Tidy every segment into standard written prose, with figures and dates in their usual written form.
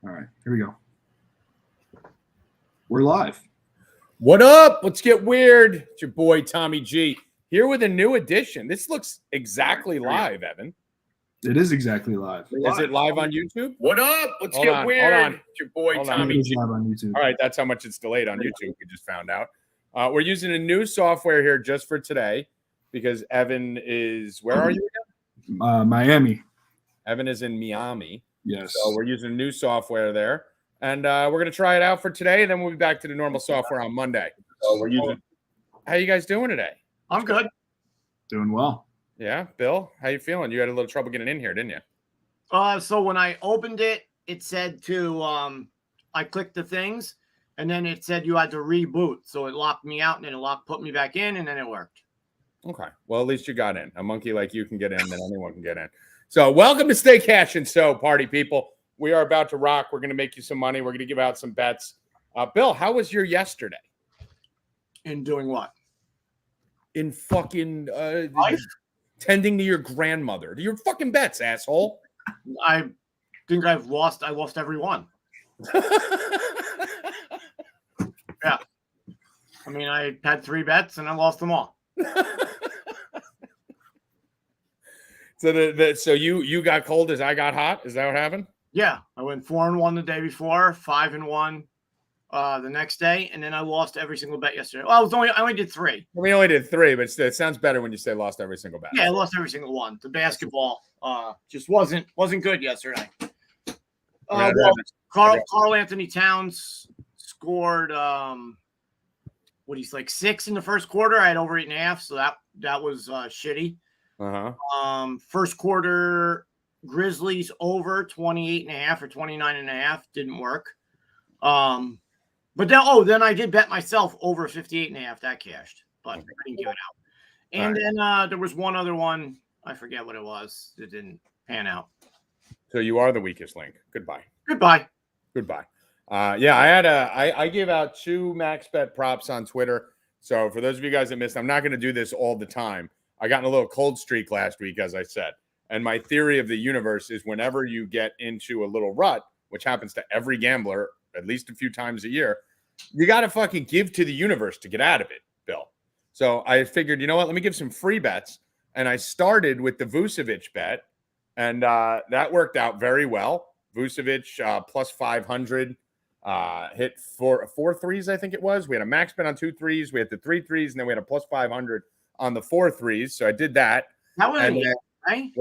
All right, here we go. We're live. What up? Let's get weird. It's your boy Tommy G here with a new edition. This looks exactly live, Evan. It is exactly live. Is it live on YouTube? What up? Let's get weird. Hold on. It's your boy Tommy It is G. live on YouTube. All right, that's how much it's delayed on YouTube. We just found out. We're using a new software here just for today because Evan is, where are you again? Miami. Evan is in Miami. Yes. So we're using a new software there. And we're going to try it out for today, and then we'll be back to the normal software on Monday. So we're using. How you guys doing today? I'm good. Doing well. Yeah, Bill, how you feeling? You had a little trouble getting in here, didn't you? So when I opened it, it said to I clicked the things, and then it said you had to reboot. So it locked me out, and then it put me back in, and then it worked. Okay. Well, at least you got in. A monkey like you can get in, then anyone can get in. So welcome to Stay Cash and So, party people. We are about to rock. We're going to make you some money. We're going to give out some bets. Bill, how was your yesterday? In doing what? In fucking tending to your grandmother. To your fucking bets, asshole. I think I lost every one. Yeah. I mean, I had 3 bets, and I lost them all. So you got cold as I got hot? Is that what happened? Yeah, I went 4-1 the day before, 5-1 the next day, and then I lost every single bet yesterday. Well, I only did 3. We only did 3, but it sounds better when you say lost every single bet. Yeah, I lost every single one. The basketball just wasn't good yesterday. Carl Anthony Towns scored like 6 in the first quarter. I had over 8.5, so that was shitty. First quarter. Grizzlies over 28.5 or 29.5 didn't work. But then I did bet myself over 58.5. That cashed, but I didn't give it out. And then there was one other one. I forget what it was. It didn't pan out. So you are the weakest link. Goodbye. I gave out 2 max bet props on Twitter. So for those of you guys that missed, I'm not going to do this all the time. I got in a little cold streak last week, as I said. And my theory of the universe is whenever you get into a little rut, which happens to every gambler at least a few times a year, you got to fucking give to the universe to get out of it, Bill. So I figured, you know what? Let me give some free bets. And I started with the Vucevic bet, and that worked out very well. Vucevic plus 500 hit 4 threes, I think it was. We had a max bet on 2 threes. We had the 3 threes, and then we had a plus 500 on the 4 threes. So I did that. That was yesterday.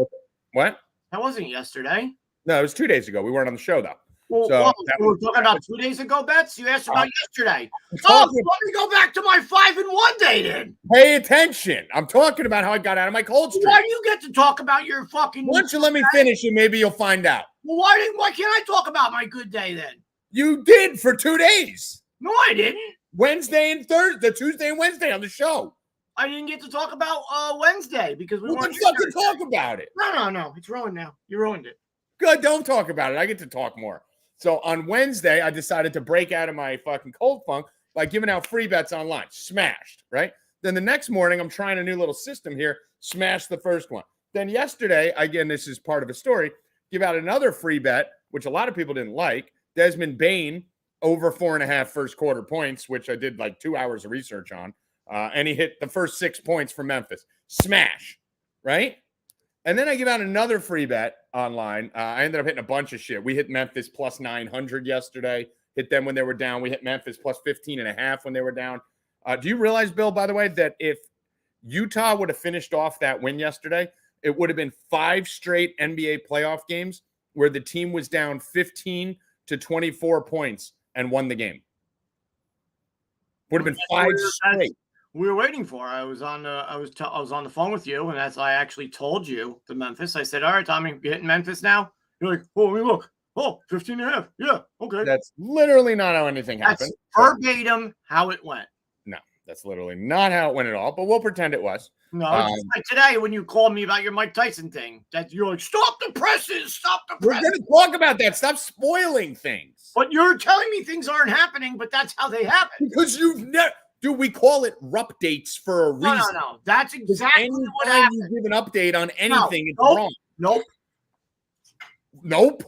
What? That wasn't yesterday. No, it was 2 days ago. We weren't on the show, though. Well, we were talking about 2 days ago bets. You asked about yesterday. Let me go back to my 5-1 day then. Pay attention. I'm talking about how I got out of my cold streak. Why do you get to talk about your fucking? Why don't you let me finish and maybe you'll find out? Well, why can't I talk about my good day then? You did for 2 days. No, I didn't. Wednesday and Thursday, Tuesday and Wednesday on the show. I didn't get to talk about Wednesday because we weren't fucking talk about it. No. It's ruined now. You ruined it. Good. Don't talk about it. I get to talk more. So on Wednesday, I decided to break out of my fucking cold funk by giving out free bets online. Smashed, right? Then the next morning, I'm trying a new little system here. Smashed the first one. Then yesterday, again, this is part of a story, give out another free bet, which a lot of people didn't like. Desmond Bane over 4.5 first quarter points, which I did like 2 hours of research on. And he hit the first 6 points for Memphis. Smash, right? And then I give out another free bet online. I ended up hitting a bunch of shit. We hit Memphis plus 900 yesterday. Hit them when they were down. We hit Memphis plus 15.5 when they were down. Do you realize, Bill, by the way, that if Utah would have finished off that win yesterday, it would have been 5 straight NBA playoff games where the team was down 15 to 24 points and won the game. Would have been 5 straight. We were waiting for. I was on the phone with you, and as I actually told you the Memphis, I said, "All right, Tommy, you hitting Memphis now?" You're like, "Oh, let me look. Oh, 15.5. Yeah, okay." That's literally not how anything happened. That's verbatim how it went. No, that's literally not how it went at all. But we'll pretend it was. No, just like today when you called me about your Mike Tyson thing, that you're like, stop the presses, stop the presses. We're going to talk about that. Stop spoiling things. But you're telling me things aren't happening, but that's how they happen. Because you've never, dude, we call it updates for a reason. No. That's exactly what Anytime happened. you give an update on anything, it's wrong. Nope.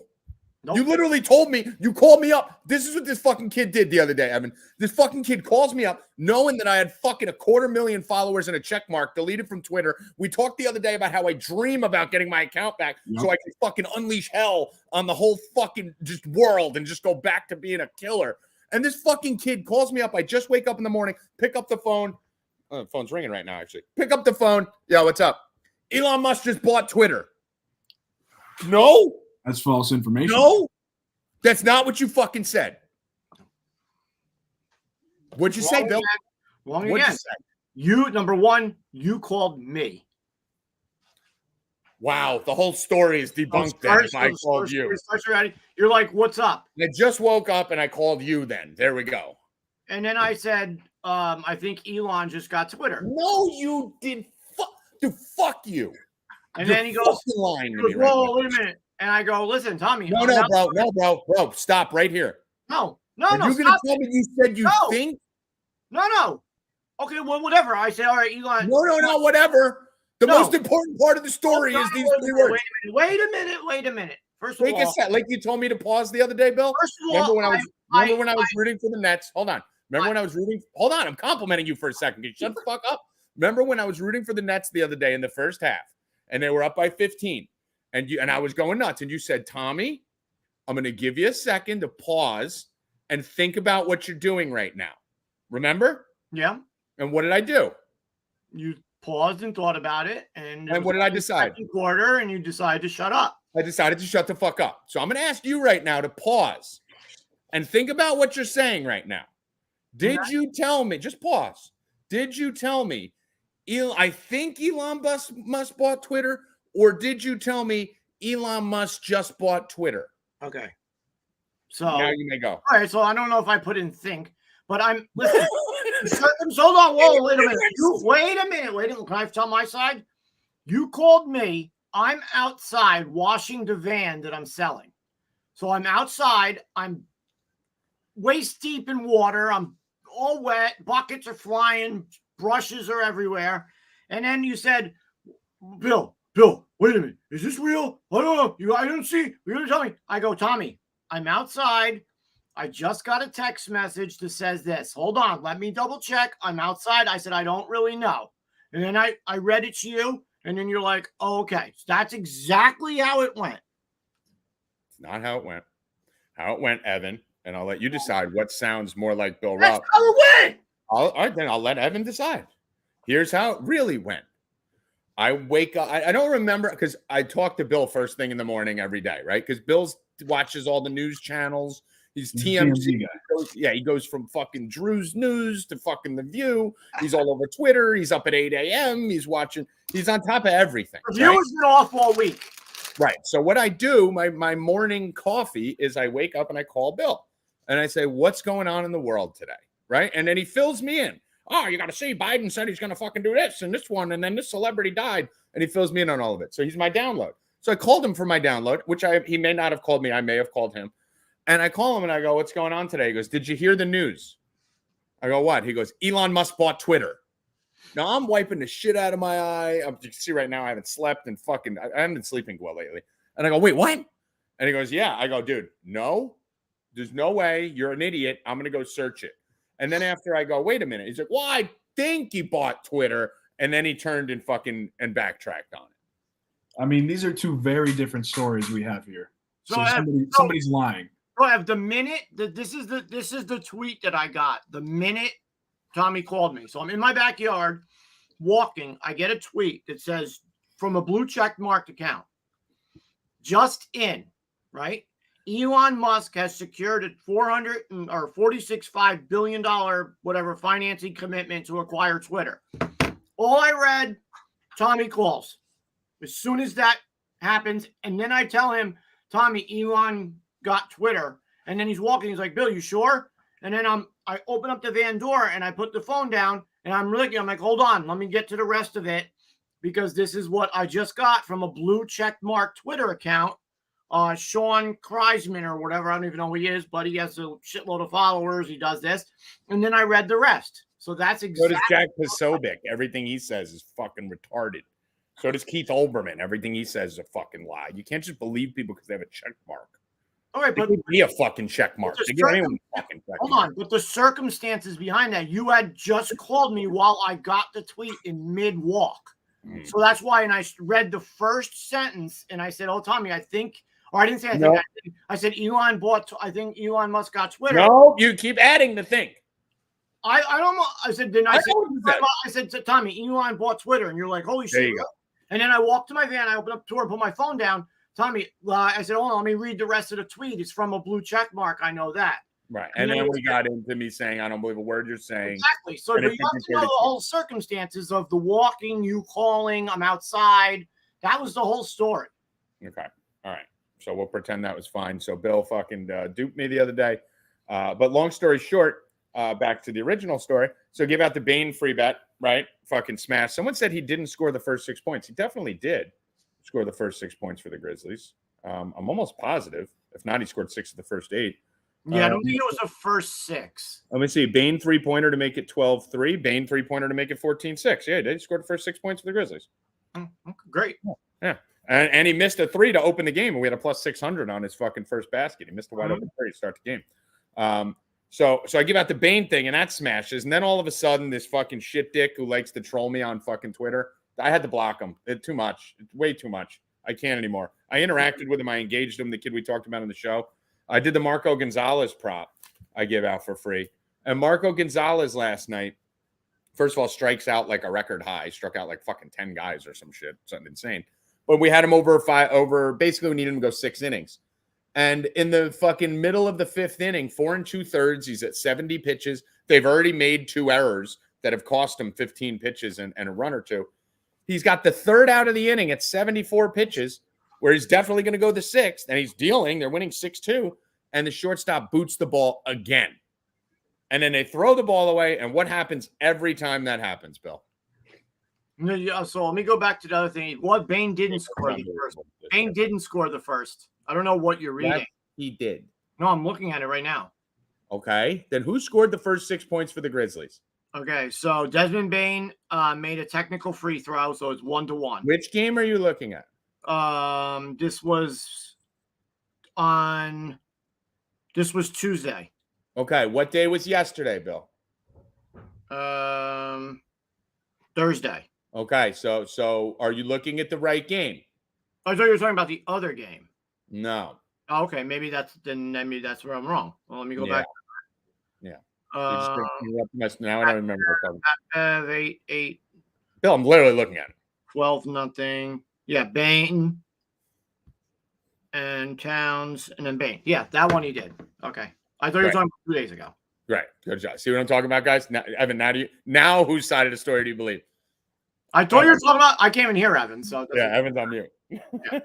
You literally told me, you called me up. This is what this fucking kid did the other day, Evan. This fucking kid calls me up knowing that I had fucking 250,000 followers and a check mark deleted from Twitter. We talked the other day about how I dream about getting my account back so I can fucking unleash hell on the whole fucking just world and just go back to being a killer. And this fucking kid calls me up. I just wake up in the morning, pick up the phone. Oh, the phone's ringing right now, actually. Pick up the phone. Yeah, what's up? Elon Musk just bought Twitter. No. That's false information. No, that's not what you fucking said. What'd you say, Bill? What'd you say? You, number one, you called me. Wow, the whole story is debunked then if I called you. You're like, what's up? I just woke up and I called you then. There we go. And then I said, I think Elon just got Twitter. No, you did. Dude, fuck you. And then he goes, lying to me whoa, wait a minute. And I go, listen, Tommy. No, bro. Stop right here. No. Are you going to tell me you said you think? No. Okay, well, whatever. I say, all right, Elon. No, whatever. The most important part of the story is these three words. Wait a minute. First of all. Take a sec. Like you told me to pause the other day, Bill. First of all, remember when I was rooting for the Nets? Hold on. Hold on. I'm complimenting you for a second. Can you shut the fuck up? Remember when I was rooting for the Nets the other day in the first half and they were up by 15? And I was going nuts. And you said, Tommy, I'm going to give you a second to pause and think about what you're doing right now. Remember? Yeah. And what did I do? You paused and thought about it. And what did I decide? Second quarter, and you decided to shut up. I decided to shut the fuck up. So I'm going to ask you right now to pause and think about what you're saying right now. Did you tell me? Just pause. Did you tell me, I think Elon Musk bought Twitter? Or did you tell me Elon Musk just bought Twitter? Okay. So now you may go. All right. So I don't know if I put in think, but listen. Hold on. Whoa, wait a minute. Wait a minute. Can I tell my side? You called me. I'm outside washing the van that I'm selling. So I'm outside. I'm waist deep in water. I'm all wet. Buckets are flying. Brushes are everywhere. And then you said, Bill, wait a minute. Is this real? I don't know. I don't see. You're going to tell me. I go, Tommy, I'm outside. I just got a text message that says this. Hold on. Let me double check. I'm outside. I said, I don't really know. And then I read it to you. And then you're like, oh, okay. So that's exactly how it went. It's not how it went. How it went, Evan. And I'll let you decide what sounds more like Bill Rupp. That's how it went. All right, then I'll let Evan decide. Here's how it really went. I wake up. I don't remember because I talk to Bill first thing in the morning every day, right? Because Bill watches all the news channels. He's TMZ guy. He goes from fucking Drew's News to fucking The View. He's all over Twitter. He's up at 8 a.m. He's watching. He's on top of everything. The View has been off all week. Right. So what I do, my morning coffee is I wake up and I call Bill. And I say, what's going on in the world today? Right. And then he fills me in. Oh, you got to see Biden said he's going to fucking do this and this one. And then this celebrity died. And he fills me in on all of it. So he's my download. So I called him for my download, which he may not have called me. I may have called him. And I call him and I go, what's going on today? He goes, did you hear the news? I go, what? He goes, Elon Musk bought Twitter. Now I'm wiping the shit out of my eye. You can see right now I haven't slept and fucking, I haven't been sleeping well lately. And I go, wait, what? And he goes, yeah. I go, dude, no, there's no way. You're an idiot. I'm going to go search it. And then after I go, wait a minute. He's like, well, I think he bought Twitter. And then he turned and backtracked on it. I mean, these are two very different stories we have here. So somebody's lying. So I have the minute that this is the tweet that I got. The minute Tommy called me. So I'm in my backyard walking. I get a tweet that says from a blue check marked account. Just in, right? Elon Musk has secured a $46.5 billion whatever financing commitment to acquire Twitter. All I read, Tommy calls. As soon as that happens, and then I tell him, Tommy, Elon got Twitter. And then he's walking. He's like, Bill, you sure? And then I open up the van door and I put the phone down And I'm like, hold on, let me get to the rest of it, because this is what I just got from a blue check mark Twitter account. Sean Kreisman or whatever. I don't even know who he is, but he has a shitload of followers. He does this. And then I read the rest. So that's exactly. So does Jack Posobiec. Everything he says is fucking retarded. So does Keith Olbermann. Everything he says is a fucking lie. You can't just believe people because they have a check mark. All right, but give me a fucking check mark. Hold on, but the circumstances behind that, you had just called me while I got the tweet in mid-walk. So that's why, and I read the first sentence, and I said, "Oh, Tommy, I think," or I didn't say I think. No. I said Elon bought. I think Elon Musk got Twitter. No, you keep adding the thing. I don't know. I said, then I said to Tommy, Elon bought Twitter, and you're like, "Holy shit!" There you go. And then I walked to my van. I opened up the door and put my phone down. Tommy, I said, "Hold on, let me read the rest of the tweet. It's from a blue check mark. I know that." Right. And then we got into me saying, "I don't believe a word you're saying." Exactly. So you have to know the whole circumstances of the walking, you calling, I'm outside. That was the whole story. Okay. All right. So we'll pretend that was fine. So Bill fucking duped me the other day. But long story short, back to the original story. So give out the Bane free bet, right? Fucking smash. Someone said he didn't score the first 6 points. He definitely did score the first 6 points for the Grizzlies. I'm almost positive. If not, he scored 6 of the first 8. Yeah, I don't think it was the first 6. Let me see. Bane 3-pointer to make it 12-3. Bane 3-pointer to make it 14-6. Yeah, he scored the first 6 points for the Grizzlies. Great. Yeah. And he missed a 3 to open the game, and we had a plus 600 on his fucking first basket. He missed a wide open 3 to start the game. So I give out the Bane thing, and that smashes. And then all of a sudden, this fucking shit dick who likes to troll me on fucking Twitter, I had to block him. It's too much. It's way too much. I can't anymore. I interacted with him. I engaged him, the kid we talked about on the show. I did the Marco Gonzalez prop I give out for free. And Marco Gonzalez last night, first of all, strikes out like a record high. Struck out like fucking 10 guys or some shit. Something insane. But we had him over basically we needed him to go 6 innings. And in the fucking middle of the 5th inning, 4 2/3, he's at 70 pitches. They've already made 2 errors that have cost him 15 pitches and a run or 2. He's got the 3rd out of the inning at 74 pitches, where he's definitely going to go the 6th, and he's dealing. They're winning 6-2, and the shortstop boots the ball again. And then they throw the ball away, and what happens every time that happens, Bill? No, so let me go back to the other thing. Bane didn't score the first. Bane didn't score the first. I don't know what you're reading. Yes, he did. No, I'm looking at it right now. Okay. Then who scored the first 6 points for the Grizzlies? Okay, so Desmond Bane made a technical free throw, so it's 1-1. Which game are you looking at? This was Tuesday. Okay, what day was yesterday, Bill? Thursday. Okay, so are you looking at the right game? I thought you were talking about the other game. No. Oh, okay, maybe that's where I'm wrong. Well, let me go back. Yeah. Now I don't remember what I'm talking. 8. Bill, I'm literally looking at it. 12-0. Yeah, Bane and Towns and then Bane. Yeah, that one he did. Okay. I thought you were talking about 2 days ago. Right. Good job. See what I'm talking about, guys? Now, Evan, now whose side of the story do you believe? I thought you were talking about. I can't even hear Evan. So yeah, Evan's on mute. Yeah.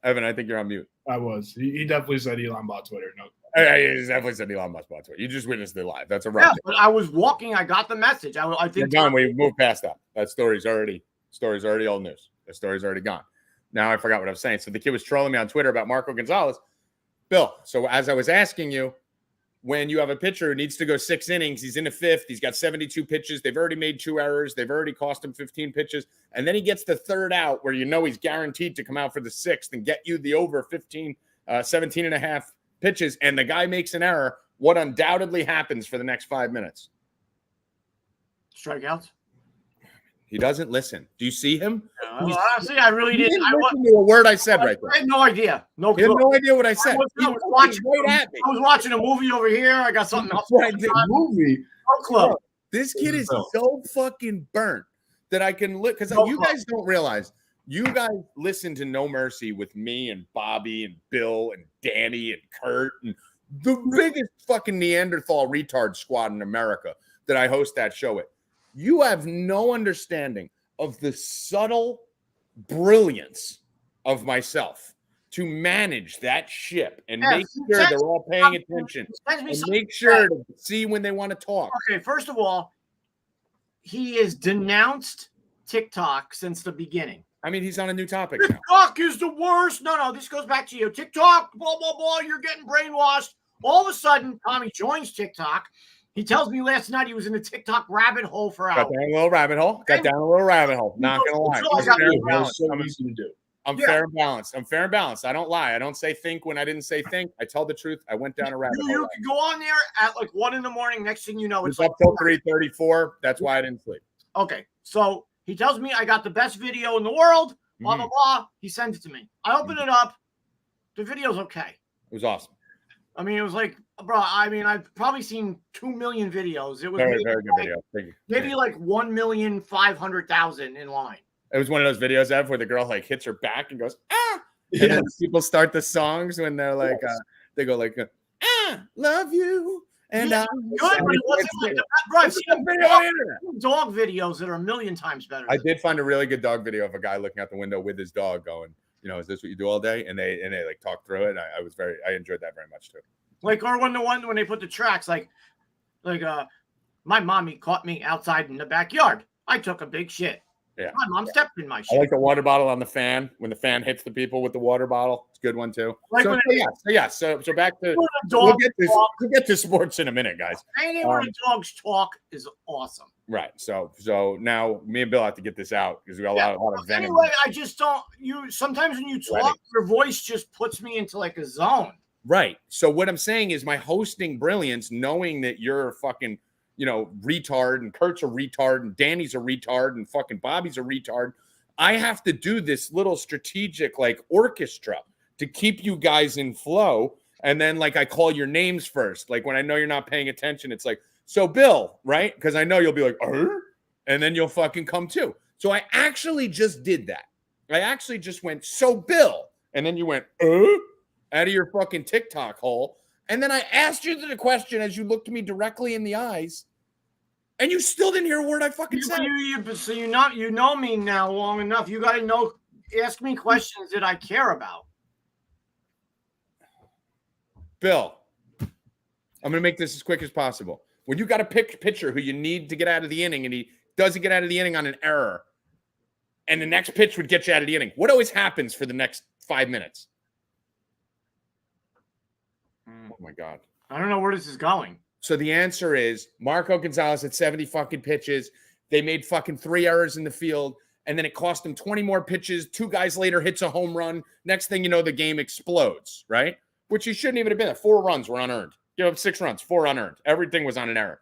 Evan, I think you're on mute. I was. He definitely said Elon bought Twitter. No. He definitely said Elon Musk bought Twitter. You just witnessed it live. That's a right. Yeah, but I was walking. I got the message. I think. You're done. We moved past that. That story's already old news. The story's already gone. Now I forgot what I was saying. So the kid was trolling me on Twitter about Marco Gonzalez. Bill, so as I was asking you, when you have a pitcher who needs to go 6 innings, he's in the 5th, he's got 72 pitches, they've already made 2 errors, they've already cost him 15 pitches, and then he gets the 3rd out where you know he's guaranteed to come out for the 6th and get you the over 17 and a half pitches, and the guy makes an error, what undoubtedly happens for the next 5 minutes? Strikeouts. He doesn't listen. Do you see him? Honestly, I really didn't. I listen to a word I said right there. I had no idea. No clue. You had no idea what I said. I was watching a movie over here. I got something else. Movie. No clue. This kid is so fucking burnt that I can look because you guys don't realize. You guys listen to No Mercy with me and Bobby and Bill and Danny and Kurt and the biggest fucking Neanderthal retard squad in America that I host that show with. You have no understanding of the subtle brilliance of myself to manage that ship and make sure they're all paying attention and make sure to see when they want to talk. Okay, first of all, he has denounced TikTok since the beginning. I mean, he's on a new topic now. TikTok is the worst. No, this goes back to you. TikTok, blah, blah, blah. You're getting brainwashed. All of a sudden, Tommy joins TikTok. He tells me last night he was in the TikTok rabbit hole for hours. Got down a little rabbit hole. Not going to lie. That's so easy to do. I'm fair and balanced. I don't lie. I don't say think when I didn't say think. I tell the truth. I went down a rabbit hole. You can go on there at like 1 a.m. Next thing you know, it's up till 3:34. That's why I didn't sleep. Okay. So he tells me I got the best video in the world. Blah, blah, blah. He sends it to me. I open it up. The video's okay. It was awesome. I mean, it was like, bro, I mean, I've probably seen 2 million videos. It was very good video. Maybe like 1,500,000 in line. It was one of those videos I have where the girl like hits her back and goes, ah. And then people start the songs when they're like, they go like, love you. And good, but it wasn't like bro, I've seen dog videos that are a million times better. I did find a really good dog video of a guy looking out the window with his dog going, you know, is this what you do all day? And they like talk through it. I enjoyed that very much too. Like, or when they put the tracks, like my mommy caught me outside in the backyard. I took a big shit. Yeah. My mom stepped in my shit. I like the water bottle on the fan when the fan hits the people with the water bottle. It's a good one too. Like So back to we'll get to sports in a minute, guys. Anything where the dogs talk is awesome. Right. So now me and Bill have to get this out because we got a lot of venom. Anyway, I just don't. Sometimes when you talk, your voice just puts me into like a zone. Right. So what I'm saying is my hosting brilliance, knowing that you're a fucking, you know, retard and Kurt's a retard and Danny's a retard and fucking Bobby's a retard. I have to do this little strategic like orchestra to keep you guys in flow. And then like I call your names first. Like when I know you're not paying attention, it's like, so Bill, right? Because I know you'll be like, and then you'll fucking come too. So I actually just did that. I actually just went, so Bill. And then you went, out of your fucking TikTok hole. And then I asked you the question as you looked me directly in the eyes, and you still didn't hear a word I fucking said. So you know me now long enough. You got to ask me questions that I care about. Bill, I'm going to make this as quick as possible. When you got a pitcher who you need to get out of the inning, and he doesn't get out of the inning on an error, and the next pitch would get you out of the inning, what always happens for the next 5 minutes? Oh my God. I don't know where this is going. So the answer is Marco Gonzalez had 70 fucking pitches. They made fucking 3 errors in the field. And then it cost him 20 more pitches. 2 guys later hits a home run. Next thing you know, the game explodes, right? Which he shouldn't even have been at. 4 runs were unearned. You know, 6 runs, 4 unearned. Everything was on an error.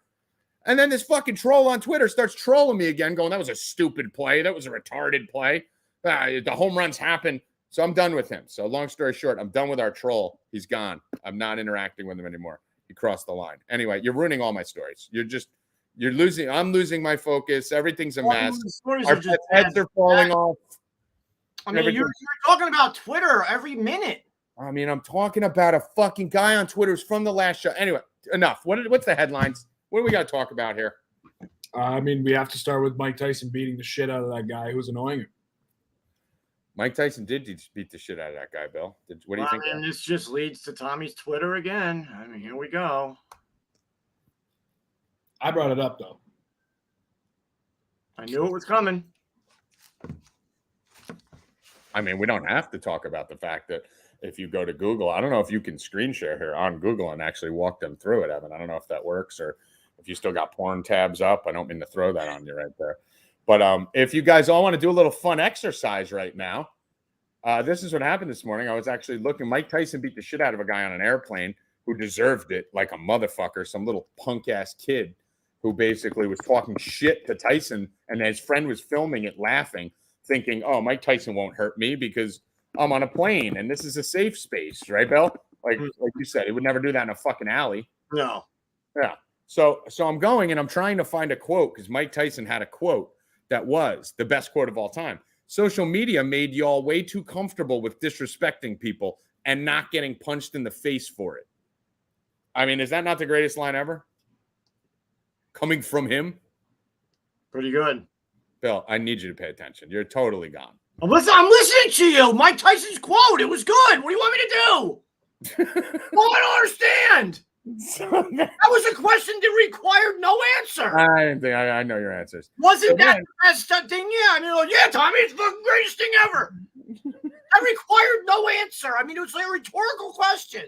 And then this fucking troll on Twitter starts trolling me again, going, that was a stupid play. That was a retarded play. The home runs happen. So I'm done with him. So long story short, I'm done with our troll. He's gone. I'm not interacting with him anymore. He crossed the line. Anyway, you're ruining all my stories. You're losing. I'm losing my focus. Everything's a mess. Our heads are falling off. I mean, you're talking about Twitter every minute. I mean, I'm talking about a fucking guy on Twitter who's from the last show. Anyway, enough. What's the headlines? What do we got to talk about here? I mean, we have to start with Mike Tyson beating the shit out of that guy who's annoying him. Mike Tyson did beat the shit out of that guy, Bill. What do you think? And this just leads to Tommy's Twitter again. I mean, here we go. I brought it up, though. I knew it was coming. I mean, we don't have to talk about the fact that if you go to Google, I don't know if you can screen share here on Google and actually walk them through it, Evan. I don't know if that works or if you still got porn tabs up. I don't mean to throw that on you right there. But if you guys all want to do a little fun exercise right now, this is what happened this morning. I was actually looking. Mike Tyson beat the shit out of a guy on an airplane who deserved it like a motherfucker, some little punk-ass kid who basically was talking shit to Tyson, and his friend was filming it laughing, thinking, oh, Mike Tyson won't hurt me because I'm on a plane, and this is a safe space, right, Bill? Like you said, he would never do that in a fucking alley. No. Yeah. So I'm going, and I'm trying to find a quote because Mike Tyson had a quote that was the best quote of all time. Social media made y'all way too comfortable with disrespecting people and not getting punched in the face for it. I mean, is that not the greatest line ever? Coming from him? Pretty good. Bill, I need you to pay attention. You're totally gone. I'm listening to you. Mike Tyson's quote. It was good. What do you want me to do? I don't understand. So That was a question that required no answer. I know your answers. Wasn't that the best thing? Yeah. I mean, yeah, Tommy, it's the greatest thing ever. That required no answer. I mean, it was a rhetorical question.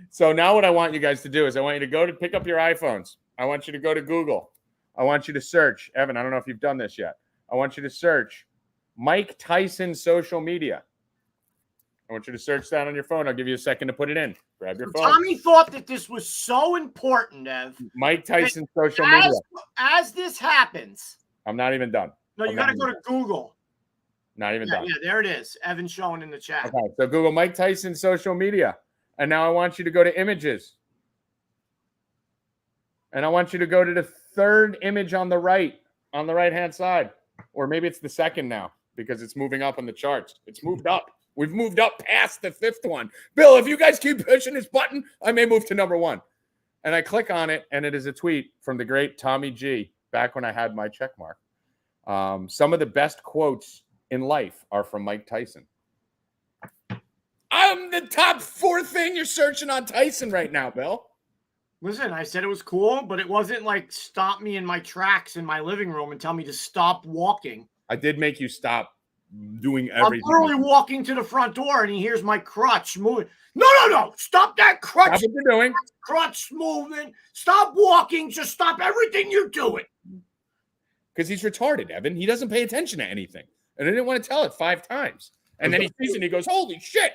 So now what I want you guys to do is I want you to pick up your iPhones. I want you to go to Google. I want you to search. Evan, I don't know if you've done this yet. I want you to search Mike Tyson social media. I want you to search that on your phone. I'll give you a second to put it in. Grab your phone. Tommy thought that this was so important, Ev. Mike Tyson social media. As this happens. I'm not even done. No, you got to go to Google. Not even done. Yeah, there it is. Evan's showing in the chat. Okay, so Google Mike Tyson social media. And now I want you to go to images. And I want you to go to the third image on the right-hand side. Or maybe it's the second now because it's moving up on the charts. It's moved up. We've moved up past the fifth one. Bill, if you guys keep pushing this button, I may move to number 1. And I click on it, and it is a tweet from the great Tommy G, back when I had my check mark. Some of the best quotes in life are from Mike Tyson. I'm the top 4 thing you're searching on Tyson right now, Bill. Listen, I said it was cool, but it wasn't like stop me in my tracks in my living room and tell me to stop walking. I did make you stop doing everything. I'm literally walking to the front door and he hears my crutch moving. No. Stop that crutch. Stop what you're doing. Crutch moving. Stop walking. Just stop everything you're doing. Because he's retarded, Evan. He doesn't pay attention to anything. And I didn't want to tell it 5 times. And then he sees it and he goes, holy shit.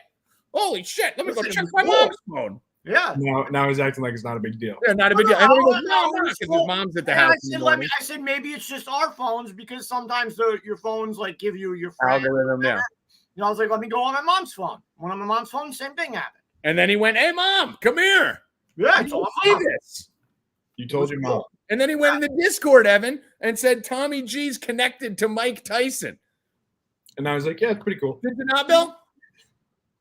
Let me go check my mom's phone. Yeah. Now he's acting like it's not a big deal. Yeah, not a big deal. And then he goes, no, because his mom's at the house. I said, maybe it's just our phones because sometimes your phones like give you your friend. Algorithm, yeah. I was like, let me go on my mom's phone. When I'm on my mom's phone, same thing happened. And then he went, hey, Mom, come here. Yeah, I told see this. You told your mom. And then he went in the Discord, Evan, and said Tommy G's connected to Mike Tyson. And I was like, yeah, it's pretty cool. Did you not, Bill?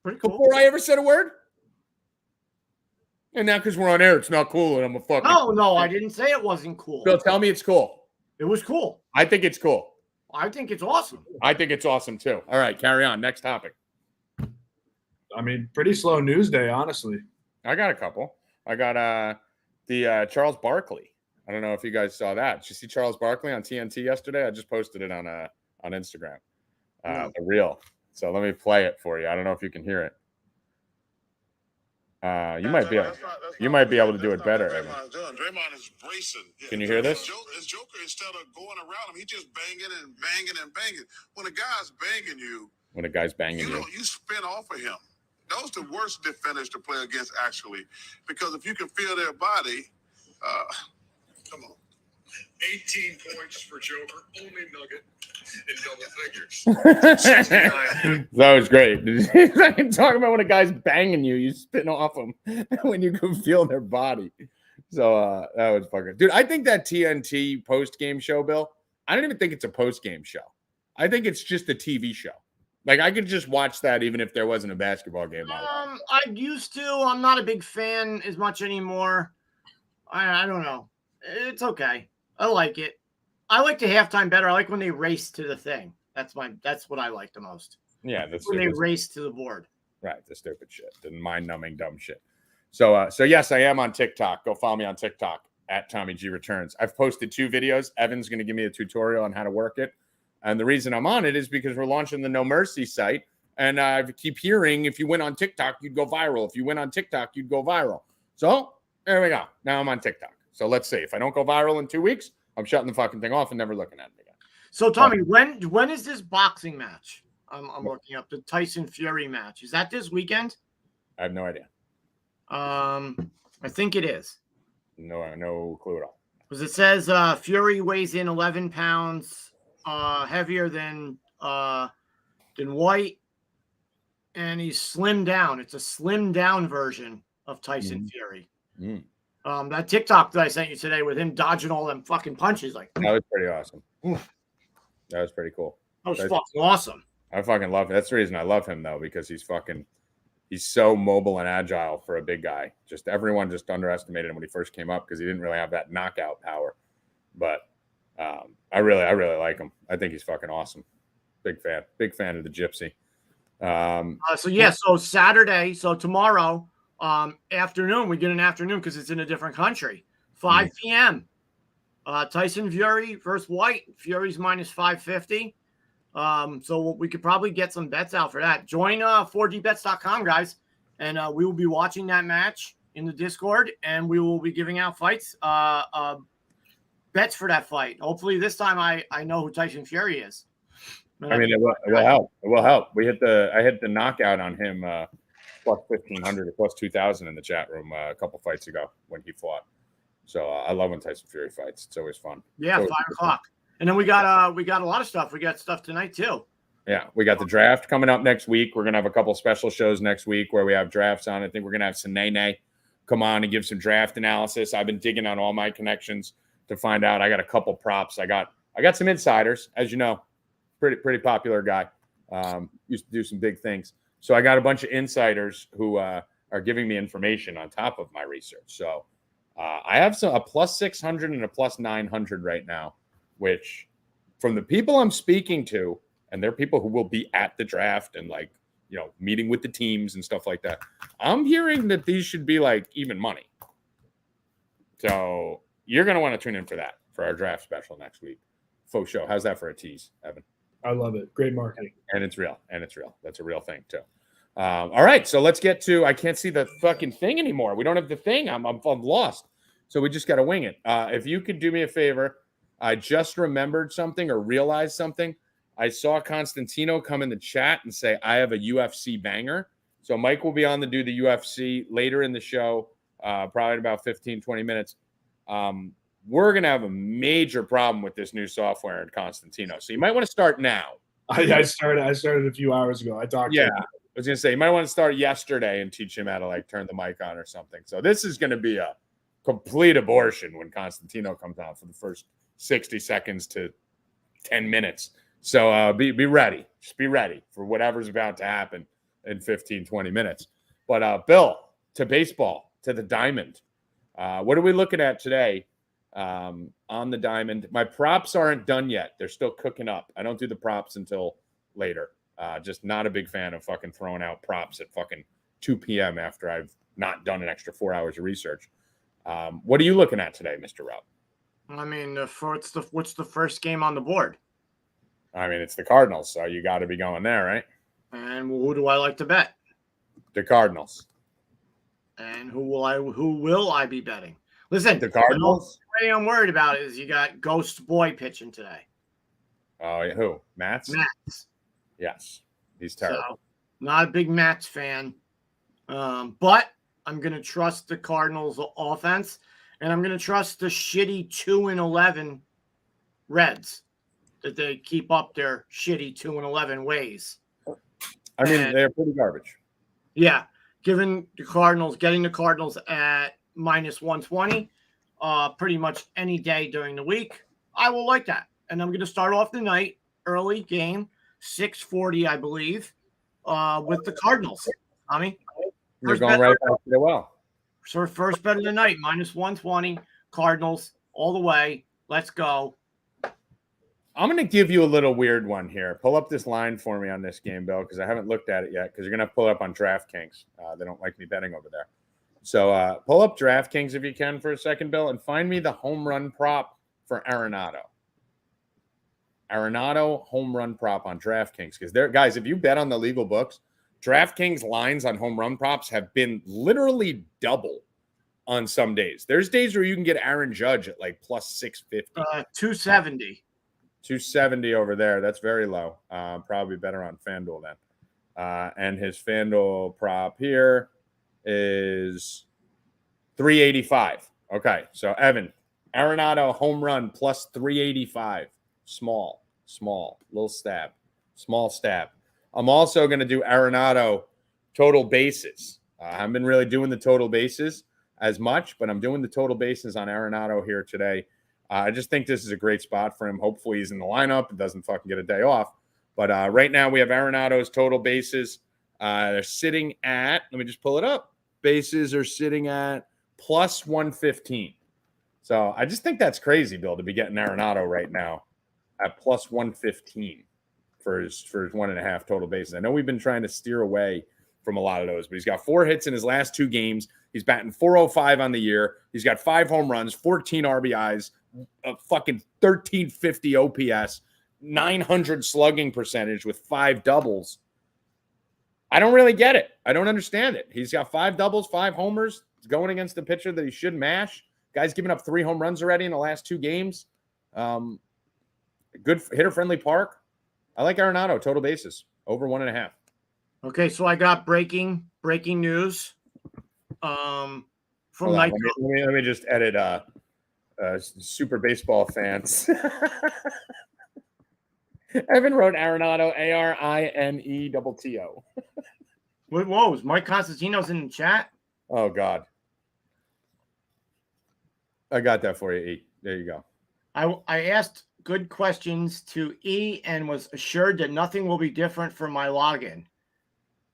Pretty cool. Before I ever said a word? And now because we're on air, it's not cool, and I'm a fucking... No, I didn't say it wasn't cool. Bill, tell me it's cool. It was cool. I think it's cool. I think it's awesome. I think it's awesome, too. All right, carry on. Next topic. I mean, pretty slow news day, honestly. I got a couple. I got the Charles Barkley. I don't know if you guys saw that. Did you see Charles Barkley on TNT yesterday? I just posted it on Instagram. The reel. So let me play it for you. I don't know if you can hear it. You might be able to do it better. Draymond is bracing. Can you hear this? His Joker, instead of going around him, he's just banging and banging and banging. When a guy's banging you, you spin off of him. Those are the worst defenders to play against, actually, because if you can feel their body, come on. 18 points for Joker, only nugget in double figures. That was great. I can talk about when a guy's banging you, you spin off them when you can feel their body. So that was fucking dude. I think that TNT post-game show, Bill, I don't even think it's a post-game show. I think it's just a TV show. Like I could just watch that even if there wasn't a basketball game on. I used to. I'm not a big fan as much anymore. I don't know. It's okay. I like it. I like the halftime better. I like when they race to the thing. That's what I like the most. Yeah, that's when they race to the board. Right, the stupid shit, the mind-numbing dumb shit. So yes, I am on TikTok. Go follow me on TikTok at Tommy G Returns. I've posted 2 videos. Evan's going to give me a tutorial on how to work it. And the reason I'm on it is because we're launching the No Mercy site. And I keep hearing if you went on TikTok, you'd go viral. If you went on TikTok, you'd go viral. So there we go. Now I'm on TikTok. So let's see. If I don't go viral in 2 weeks, I'm shutting the fucking thing off and never looking at it again. So, Tommy, when is this boxing match? I'm looking up the Tyson Fury match. Is that this weekend? I have no idea. I think it is. No clue at all. Because it says Fury weighs in 11 pounds heavier than White, and he's slimmed down. It's a slimmed down version of Tyson Fury. That TikTok that I sent you today with him dodging all them fucking punches, like that was pretty awesome. That was pretty cool. That was fucking awesome. I fucking love him. That's the reason I love him though, because he's so mobile and agile for a big guy. Just everyone just underestimated him when he first came up because he didn't really have that knockout power. But I really like him. I think he's fucking awesome. Big fan of the Gypsy. So Saturday, so tomorrow, Afternoon. We get an afternoon because it's in a different country. 5 p.m. Tyson Fury versus White. Fury's minus 550. So we could probably get some bets out for that. Join 4dbets.com, guys, and we will be watching that match in the Discord, and we will be giving out fights, bets for that fight. Hopefully this time I know who Tyson Fury is. I mean, it will help. It will help. I hit the knockout on him plus 1,500 or plus 2,000 in the chat room a couple fights ago when he fought. So I love when Tyson Fury fights. It's always fun. Yeah, 5 o'clock. And then we got a lot of stuff. We got stuff tonight too. Yeah, we got the draft coming up next week. We're gonna have a couple special shows next week where we have drafts on. I think we're gonna have Sinene come on and give some draft analysis. I've been digging on all my connections to find out. I got a couple props. I got some insiders, as you know, pretty popular guy. Used to do some big things. So I got a bunch of insiders who are giving me information on top of my research. So I have a plus 600 and a plus 900 right now, which from the people I'm speaking to, and they're people who will be at the draft and meeting with the teams and stuff like that. I'm hearing that these should be like even money. So you're going to want to tune in for that, for our draft special next week. Faux show. How's that for a tease, Evan? I love it. Great marketing. And it's real. That's a real thing too. All right. So let's get to, I can't see the fucking thing anymore. We don't have the thing. I'm lost. So we just got to wing it. If you could do me a favor, I just remembered something or realized something. I saw Constantino come in the chat and say, I have a UFC banger. So Mike will be on to do the UFC later in the show, probably in about 15, 20 minutes. We're going to have a major problem with this new software in Constantino. So you might want to start now. I started a few hours ago. I talked to him. I was going to say, you might want to start yesterday and teach him how to turn the mic on or something. So this is going to be a complete abortion when Constantino comes out for the first 60 seconds to 10 minutes. So be ready. Just be ready for whatever's about to happen in 15, 20 minutes. But Bill, to baseball, to the diamond. What are we looking at today on the diamond? My props aren't done yet. They're still cooking up. I don't do the props until later. Just not a big fan of fucking throwing out props at fucking 2 p.m. after I've not done an extra 4 hours of research. What are you looking at today, Mr. Rob? I mean, what's the first game on the board? I mean, it's the Cardinals, so you got to be going there, right? And who do I like to bet? The Cardinals. And who will I be betting? Listen, the Cardinals. The thing I'm worried about is you got Ghost Boy pitching today. Oh, who? Mats? Yes, he's terrible. So, not a big Mats fan, but I'm going to trust the Cardinals offense, and I'm going to trust the shitty 2-11 Reds, that they keep up their shitty 2-11 ways. I mean, they're pretty garbage. Yeah, getting the Cardinals at minus 120, pretty much any day during the week, I will like that. And I'm going to start off the night, early game, 6:40, I believe, with the Cardinals. You're going right back to the well. So first bet of the night, minus 120, Cardinals all the way. Let's go. I'm going to give you a little weird one here. Pull up this line for me on this game, Bill, because I haven't looked at it yet, because you're going to pull it up on DraftKings. They don't like me betting over there. So pull up DraftKings if you can for a second, Bill, and find me the home run prop for Arenado. Arenado home run prop on DraftKings. Because guys, if you bet on the legal books, DraftKings lines on home run props have been literally double on some days. There's days where you can get Aaron Judge at plus 650. 270. 270 over there. That's very low. Probably better on FanDuel then. And his FanDuel prop here is 385. Okay, so Evan, Arenado home run plus 385. Small, little stab, small stab. I'm also going to do Arenado total bases. I haven't been really doing the total bases as much, but I'm doing the total bases on Arenado here today. I just think this is a great spot for him. Hopefully he's in the lineup and doesn't fucking get a day off. But right now we have Arenado's total bases. They're sitting at, let me just pull it up. Bases are sitting at plus 115. So I just think that's crazy, Bill, to be getting Arenado right now at plus 115 for his 1.5 total bases. I know we've been trying to steer away from a lot of those, but he's got 4 hits in his last 2 games. He's batting .405 on the year. He's got 5 home runs, 14 RBIs, a fucking 1350 OPS, 900 slugging percentage with 5 doubles. I don't really get it. I don't understand it. He's got 5 doubles, 5 homers. He's going against the pitcher that he should mash. Guy's given up 3 home runs already in the last 2 games. Good hitter-friendly park. I like Arenado, total bases, over 1.5. Okay, so I got breaking news. From let me just edit Super Baseball fans. Evan wrote Arenado, ARINETTO. Whoa, is Mike Constantino's in the chat? Oh, God. I got that for you, E. There you go. I asked good questions to E and was assured that nothing will be different for my login.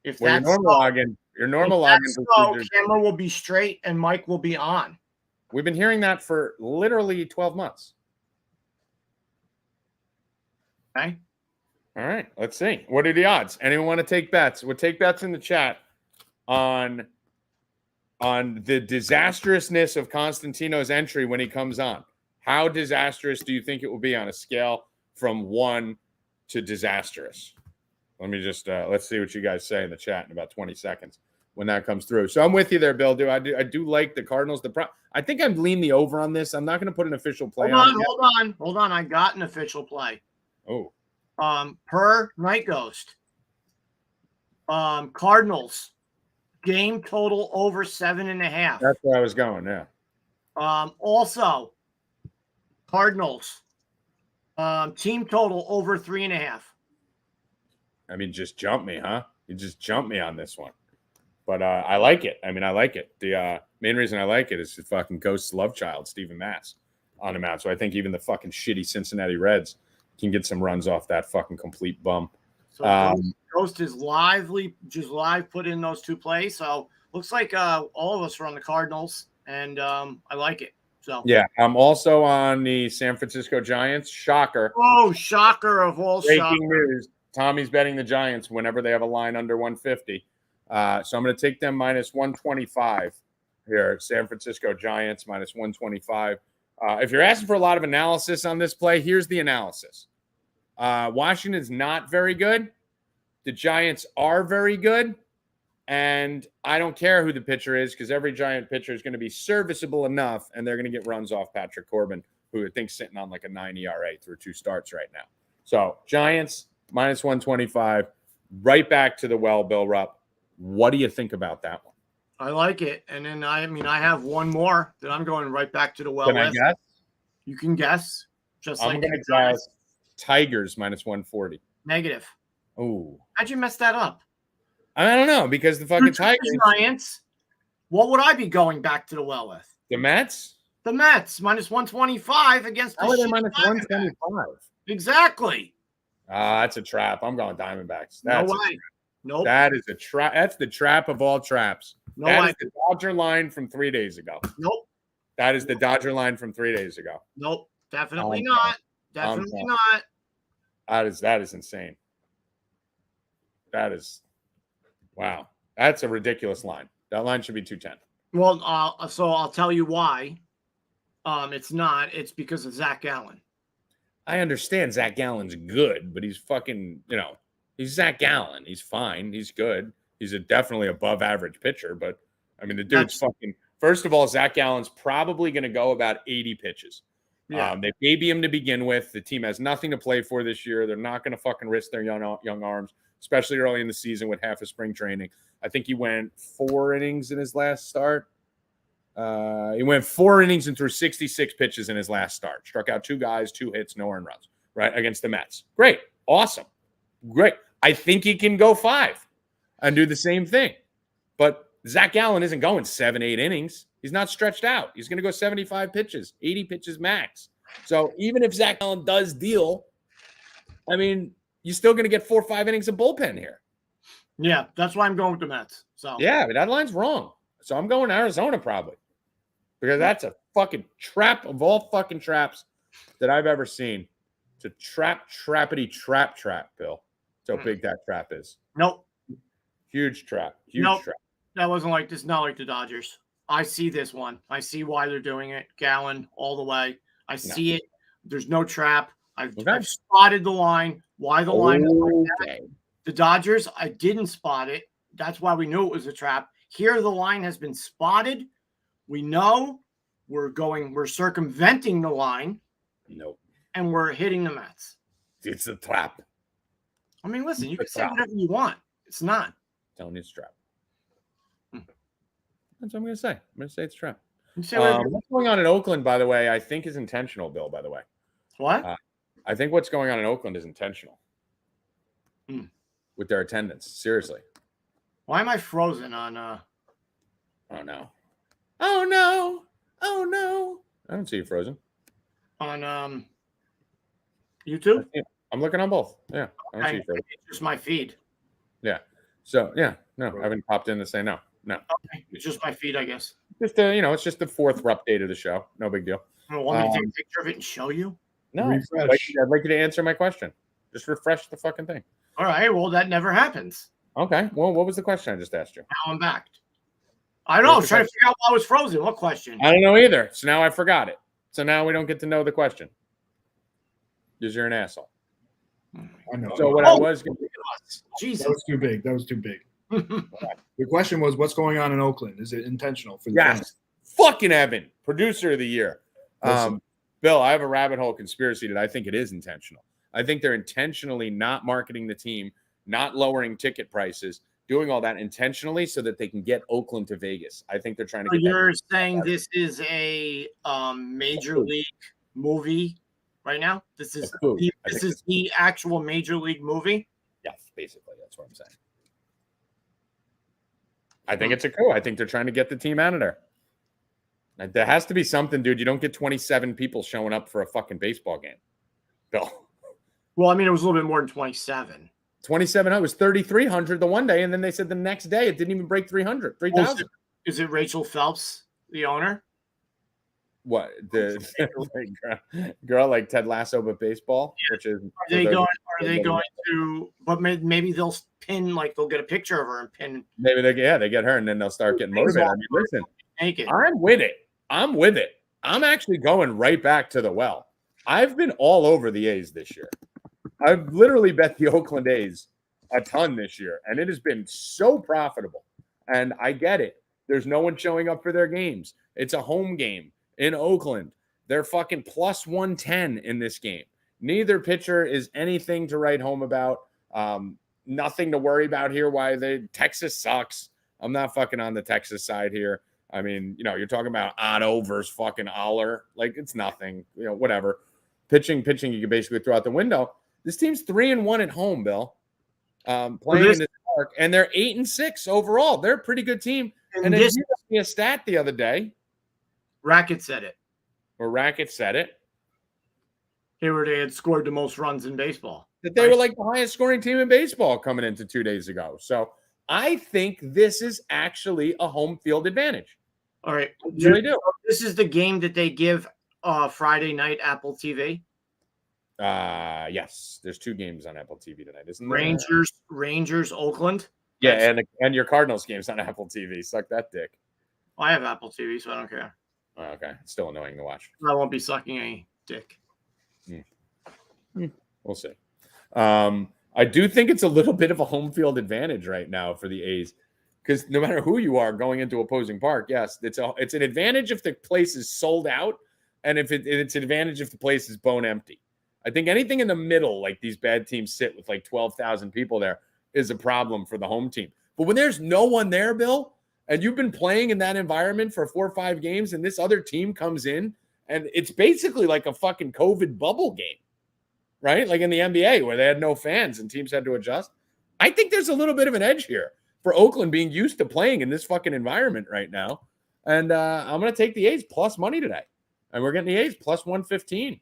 If well, that's your normal login procedure, camera will be straight and mic will be on. We've been hearing that for literally 12 months. Okay. All right, let's see. What are the odds? Anyone want to take bets? We'll take bets in the chat on the disastrousness of Constantino's entry when he comes on. How disastrous do you think it will be on a scale from 1 to disastrous? Let me just let's see what you guys say in the chat in about 20 seconds when that comes through. So I'm with you there, Bill. I do like the Cardinals. I think I'm leaning the over on this. I'm not going to put an official play on it. Hold on. I got an official play. Oh. Per Night Ghost. Cardinals game total over 7.5. That's where I was going. Yeah. Also, Cardinals team total over 3.5. I mean, just jump me, huh? You just jump me on this one. But I like it. I mean, I like it. The main reason I like it is the fucking Ghost's love child, Steven Matz, on the mound. So I think even the fucking shitty Cincinnati Reds can get some runs off that fucking complete bum. So Ghost is live put in those 2 plays. So looks like all of us are on the Cardinals, and I like it. So yeah, I'm also on the San Francisco Giants. Shocker. Oh, shocker of all breaking news. Tommy's betting the Giants whenever they have a line under 150. So I'm going to take them minus 125 here. San Francisco Giants minus 125. If you're asking for a lot of analysis on this play, here's the analysis. Washington's not very good. The Giants are very good. And I don't care who the pitcher is because every Giant pitcher is going to be serviceable enough, and they're going to get runs off Patrick Corbin, who I think's sitting on like a 9 ERA through 2 starts right now. So Giants minus 125, right back to the well, Bill Rupp. What do you think about that one? I like it. And then I have one more that I'm going right back to the well. Can I guess? You can guess. I'm going to guess Tigers minus 140. Negative. Oh. How'd you mess that up? I don't know, because the fucking Tigers. Giants. What would I be going back to the well with? The Mets? The Mets minus 125 against the minus 125. Exactly. That's a trap. I'm going Diamondbacks. No way. Nope. That is a trap. That's the trap of all traps. No that way. is the Dodger line from 3 days ago. Nope. That is the Dodger line from 3 days ago. Nope. Definitely not. Definitely not. That is insane. That is, wow. That's a ridiculous line. That line should be 210. Well, so I'll tell you why. It's not. It's because of Zach Gallen. I understand Zach Gallen's good, but he's fucking, he's Zach Gallen. He's fine. He's good. He's a definitely above average pitcher, but I mean, the dude's first of all, Zach Gallen's probably going to go about 80 pitches. Yeah. They baby him to begin with. The team has nothing to play for this year. They're not going to fucking risk their young arms, especially early in the season with half a spring training. I think he went 4 innings in his last start. He went 4 innings and threw 66 pitches in his last start. Struck out 2 guys, 2 hits, no earned runs, right, against the Mets. Great. Awesome. Great. I think he can go 5 and do the same thing. But Zach Gallen isn't going 7-8 innings. He's not stretched out. He's going to go 75 pitches, 80 pitches max. So even if Zach Gallen does deal, I mean, you're still going to get 4 or 5 innings of bullpen here. Yeah, that's why I'm going with the Mets. So yeah, but that line's wrong. So I'm going Arizona probably because that's a fucking trap of all fucking traps that I've ever seen. It's a trap, Bill. That's how big that trap is. Nope. Huge trap. Nope. Trap. That wasn't like this. Not like the Dodgers. I see this one. I see why they're doing it. Gallon all the way. I see it. There's no trap. I've spotted the line. Why the line is like that. The Dodgers, I didn't spot it. That's why we knew it was a trap. Here, the line has been spotted. We know we're circumventing the line. Nope. And we're hitting the Mets. It's a trap. I mean, listen, you can say whatever you want. It's not. Telling you it's a trap. That's what I'm going to say. I'm going to say it's a trap. What's going on in Oakland, by the way, I think is intentional, Bill, by the way. What? I think what's going on in Oakland is intentional with their attendance. Seriously. Why am I frozen on Oh, no. Oh, no. Oh, no. I don't see you frozen. On YouTube? I'm looking on both. Yeah. I don't see you frozen. It's just my feed. Yeah. So, yeah. No, I haven't popped in to say no. No. Okay. It's just my feed, I guess. Just, it's just the fourth update of the show. No big deal. I want me to take a picture of it and show you? No. I'd like you to answer my question. Just refresh the fucking thing. All right. Well, that never happens. Okay. Well, what was the question I just asked you? Now I'm back. I don't know. I was trying to figure out why I was frozen. What question? I don't know either. So now I forgot it. So now we don't get to know the question. Because you're an asshole. I know. So what I was going to Jesus. That was too big. That was too big. The question was, what's going on in Oakland? Is it intentional for the fans? Fucking Evan, producer of the year. Bill, I have a rabbit hole conspiracy that I think it is intentional. I think they're intentionally not marketing the team, not lowering ticket prices, doing all that intentionally so that they can get Oakland to Vegas. I think they're trying to get You're saying this is a major league movie right now? This is the actual major league movie? Yes, basically. That's what I'm saying. I think it's a coup. I think they're trying to get the team out of there. There has to be something, dude. You don't get 27 people showing up for a fucking baseball game. Bill. Well, I mean, it was a little bit more than 27. 2,700. It was 3,300 the one day, and then they said the next day it didn't even break 300. 3,000. Is it Rachel Phelps, the owner? What? The girl like Ted Lasso but baseball? Yeah. Which is Are they going to? But maybe they'll pin, like they'll get a picture of her and pin. Maybe they get her, and then they'll start getting motivated. I mean, listen, naked. I'm with it. I'm actually going right back to the well. I've been all over the A's this year. I've literally bet the Oakland A's a ton this year, and it has been so profitable. And I get it. There's no one showing up for their games. It's a home game in Oakland. They're fucking plus 110 in this game. Neither pitcher is anything to write home about. Nothing to worry about here. Texas sucks. I'm not fucking on the Texas side here. I mean, you're talking about Otto versus fucking Aller. Like, it's nothing. Whatever. Pitching, you can basically throw out the window. This team's 3-1 at home, Bill. Playing in the park, and they're 8-6 overall. They're a pretty good team. And then you gave me a stat the other day. Racket said it. Or Racket said it. They had scored the most runs in baseball. That they were like the highest scoring team in baseball coming into 2 days ago. So I think this is actually a home field advantage. All right. I really do. This is the game that they give Friday night Apple TV. Yes. There's 2 games on Apple TV tonight, isn't there? Rangers, Oakland. Yeah, and your Cardinals game's on Apple TV. Suck that dick. I have Apple TV, so I don't care. Oh, okay. It's still annoying to watch. I won't be sucking any dick. We'll see. I do think it's a little bit of a home field advantage right now for the A's, because no matter who you are going into opposing park, yes, it's an advantage if the place is sold out, and it's an advantage if the place is bone empty. I think anything in the middle, like these bad teams sit with like 12,000 people there, is a problem for the home team. But when there's no one there, Bill, and you've been playing in that environment for 4 or 5 games, and this other team comes in, and it's basically like a fucking COVID bubble game, right? Like in the NBA where they had no fans and teams had to adjust. I think there's a little bit of an edge here for Oakland being used to playing in this fucking environment right now. And I'm going to take the A's plus money today. And we're getting the A's plus 115.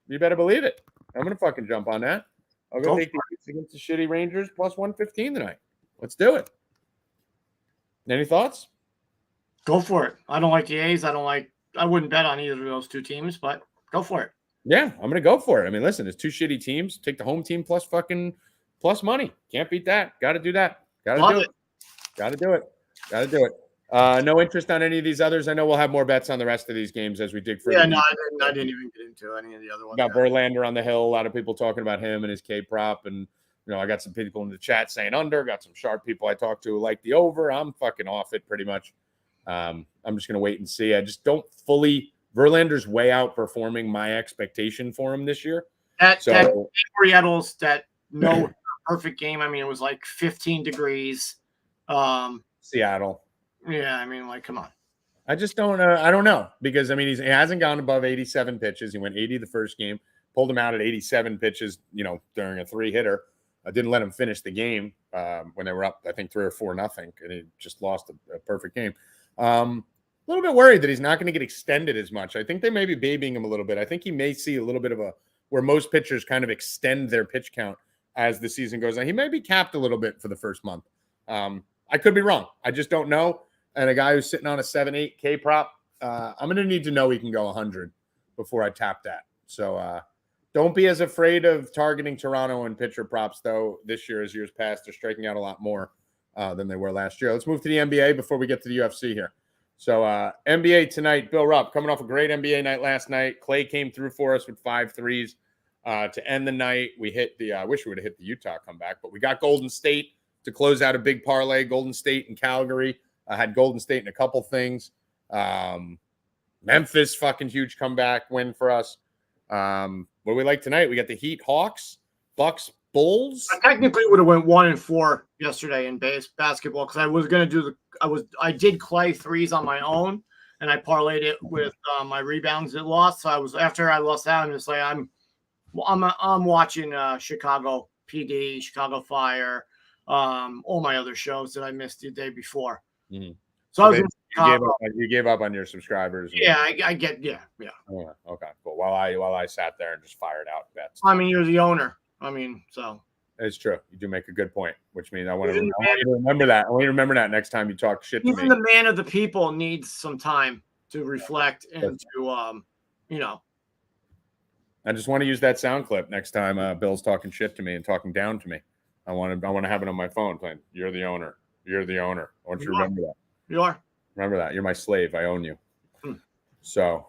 You better believe it. I'm going to fucking jump on that. I'll go take the A's against the shitty Rangers plus 115 tonight. Let's do it. Any thoughts? Go for it. I don't like the A's. I wouldn't bet on either of those 2 teams, but go for it. Yeah, I'm going to go for it. I mean, listen, it's 2 shitty teams. Take the home team plus money. Can't beat that. Got to do that. Got to do it. Got to do it. No interest on any of these others. I know we'll have more bets on the rest of these games as we dig further. Yeah, no, I didn't even get into any of the other ones. Got Verlander on the hill. A lot of people talking about him and his K prop, and I got some people in the chat saying under. Got some sharp people I talked to who like the over. I'm fucking off it pretty much. I'm just gonna wait and see. I just don't fully. Verlander's way outperforming my expectation for him this year. That Seattle's no perfect game. I mean, it was like 15 degrees. Seattle. Yeah, I mean, like, come on. I just don't. I don't know because I mean he hasn't gone above 87 pitches. He went 80 the first game, pulled him out at 87 pitches. During a 3-hitter. I didn't let him finish the game when they were up. I think 3 or 4-0, and he just lost a perfect game. A little bit worried that he's not going to get extended as much. I think they may be babying him a little bit. I think he may see a little bit of where most pitchers kind of extend their pitch count as the season goes on. He may be capped a little bit for the first month. I could be wrong. I just don't know. And a guy who's sitting on a 7-8 K prop, I'm going to need to know he can go 100 before I tap that. So don't be as afraid of targeting Toronto and pitcher props, though, this year as years past. They're striking out a lot more than they were last year. Let's move to the NBA before we get to the UFC here. So NBA tonight, Bill Rupp coming off a great NBA night last night. Clay came through for us with 5 threes to end the night. We hit I wish we would have hit the Utah comeback, but we got Golden State to close out a big parlay. Golden State and Calgary. I had Golden State in a couple things. Memphis, fucking huge comeback win for us. What do we like tonight? We got the Heat, Hawks, Bucks, Bulls. I technically would have went 1-4 yesterday in basketball because I was going to do I did Clay threes on my own and I parlayed it with my rebounds that lost. So after I lost that, I'm just like I'm watching Chicago PD, Chicago Fire, all my other shows that I missed the day before. Mm-hmm. So I was you gave up on your subscribers. Yeah, I get. Yeah. Oh, okay, cool. While I sat there and just fired out bets. I mean, you're the owner. I mean, so it's true. You do make a good point, which means I want you to remember that. I want you to remember that next time you talk shit to me. Even the man of the people needs some time to reflect and to I just want to use that sound clip next time Bill's talking shit to me and talking down to me. I want to have it on my phone playing. You're the owner. You're the owner. I want you to remember that. You are. Remember that. You're my slave. I own you. So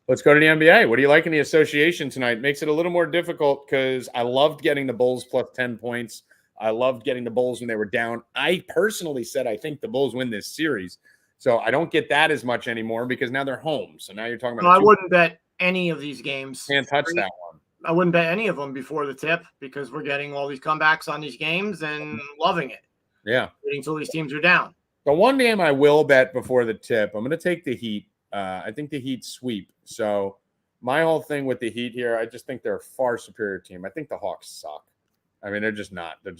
let's go to the NBA. What do you like in the association tonight? Makes it a little more difficult because I loved getting the Bulls plus 10 points. I loved getting the Bulls when they were down. I personally said I think the Bulls win this series. So I don't get that as much anymore because now they're home. So now you're talking about. I wouldn't bet any of these games. Can't touch that one. I wouldn't bet any of them before the tip because we're getting all these comebacks on these games and loving it. Yeah. Waiting until these teams are down. The one game I will bet before the tip, I'm going to take the Heat. I think the Heat sweep. So my whole thing with the Heat here, I just think they're a far superior team. I think the Hawks suck. I mean, they're just not good.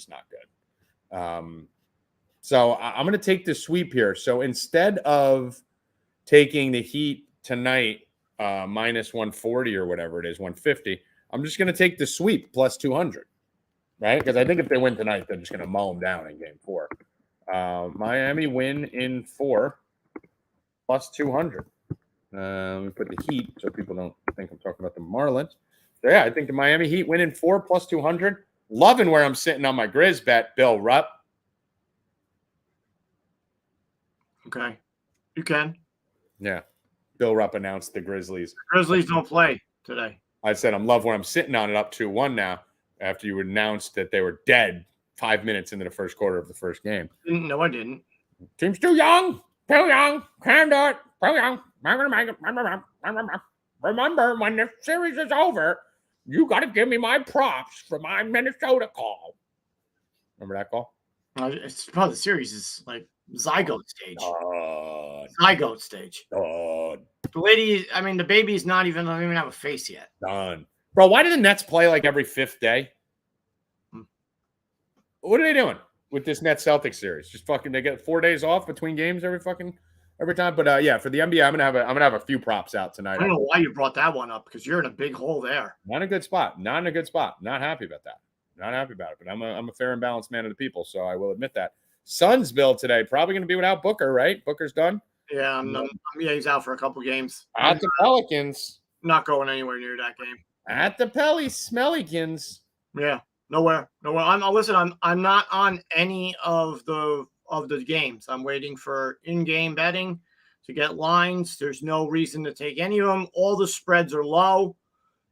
So I'm going to take the sweep here. So instead of taking the Heat tonight, minus 140 or whatever it is, 150, I'm just going to take the sweep plus 200, right? Because I think if they win tonight, they're just going to mow them down in game 4. Miami win in 4 plus 200. Let me put the Heat so people don't think I'm talking about the Marlins. So, yeah, I think the Miami Heat win in 4 plus 200. Loving where I'm sitting on my Grizz bet, Bill Rupp. Okay. You can. Yeah. Bill Rupp announced the Grizzlies. The Grizzlies don't play today. I said I'm love where I'm sitting on it up 2-1 now after you announced that they were dead 5 minutes into the first quarter of the first game. No, I didn't. Team's too young. Can't do it. Too young. Remember, when the series is over, you got to give me my props for my Minnesota call. Remember that call? It's probably the series is like zygote stage. Zygote stage. The lady, I mean, the baby's don't even have a face yet. Done. Bro, why do the Nets play like every 5th day? What are they doing with this Nets Celtics series? Just fucking, they get 4 days off between games every time. But yeah, for the NBA, I'm gonna have a few props out tonight. I don't know why you brought that one up because you're in a big hole there. Not in a good spot. Not happy about that. Not happy about it. But I'm a fair and balanced man of the people, so I will admit that. Suns Bill today probably going to be without Booker, right? Booker's done. Yeah, he's out for a couple games. At the Pelicans. Not going anywhere near that game. At the Smellikins. Yeah. Nowhere. I'm not on any of the games. I'm waiting for in-game betting to get lines. There's no reason to take any of them. All the spreads are low.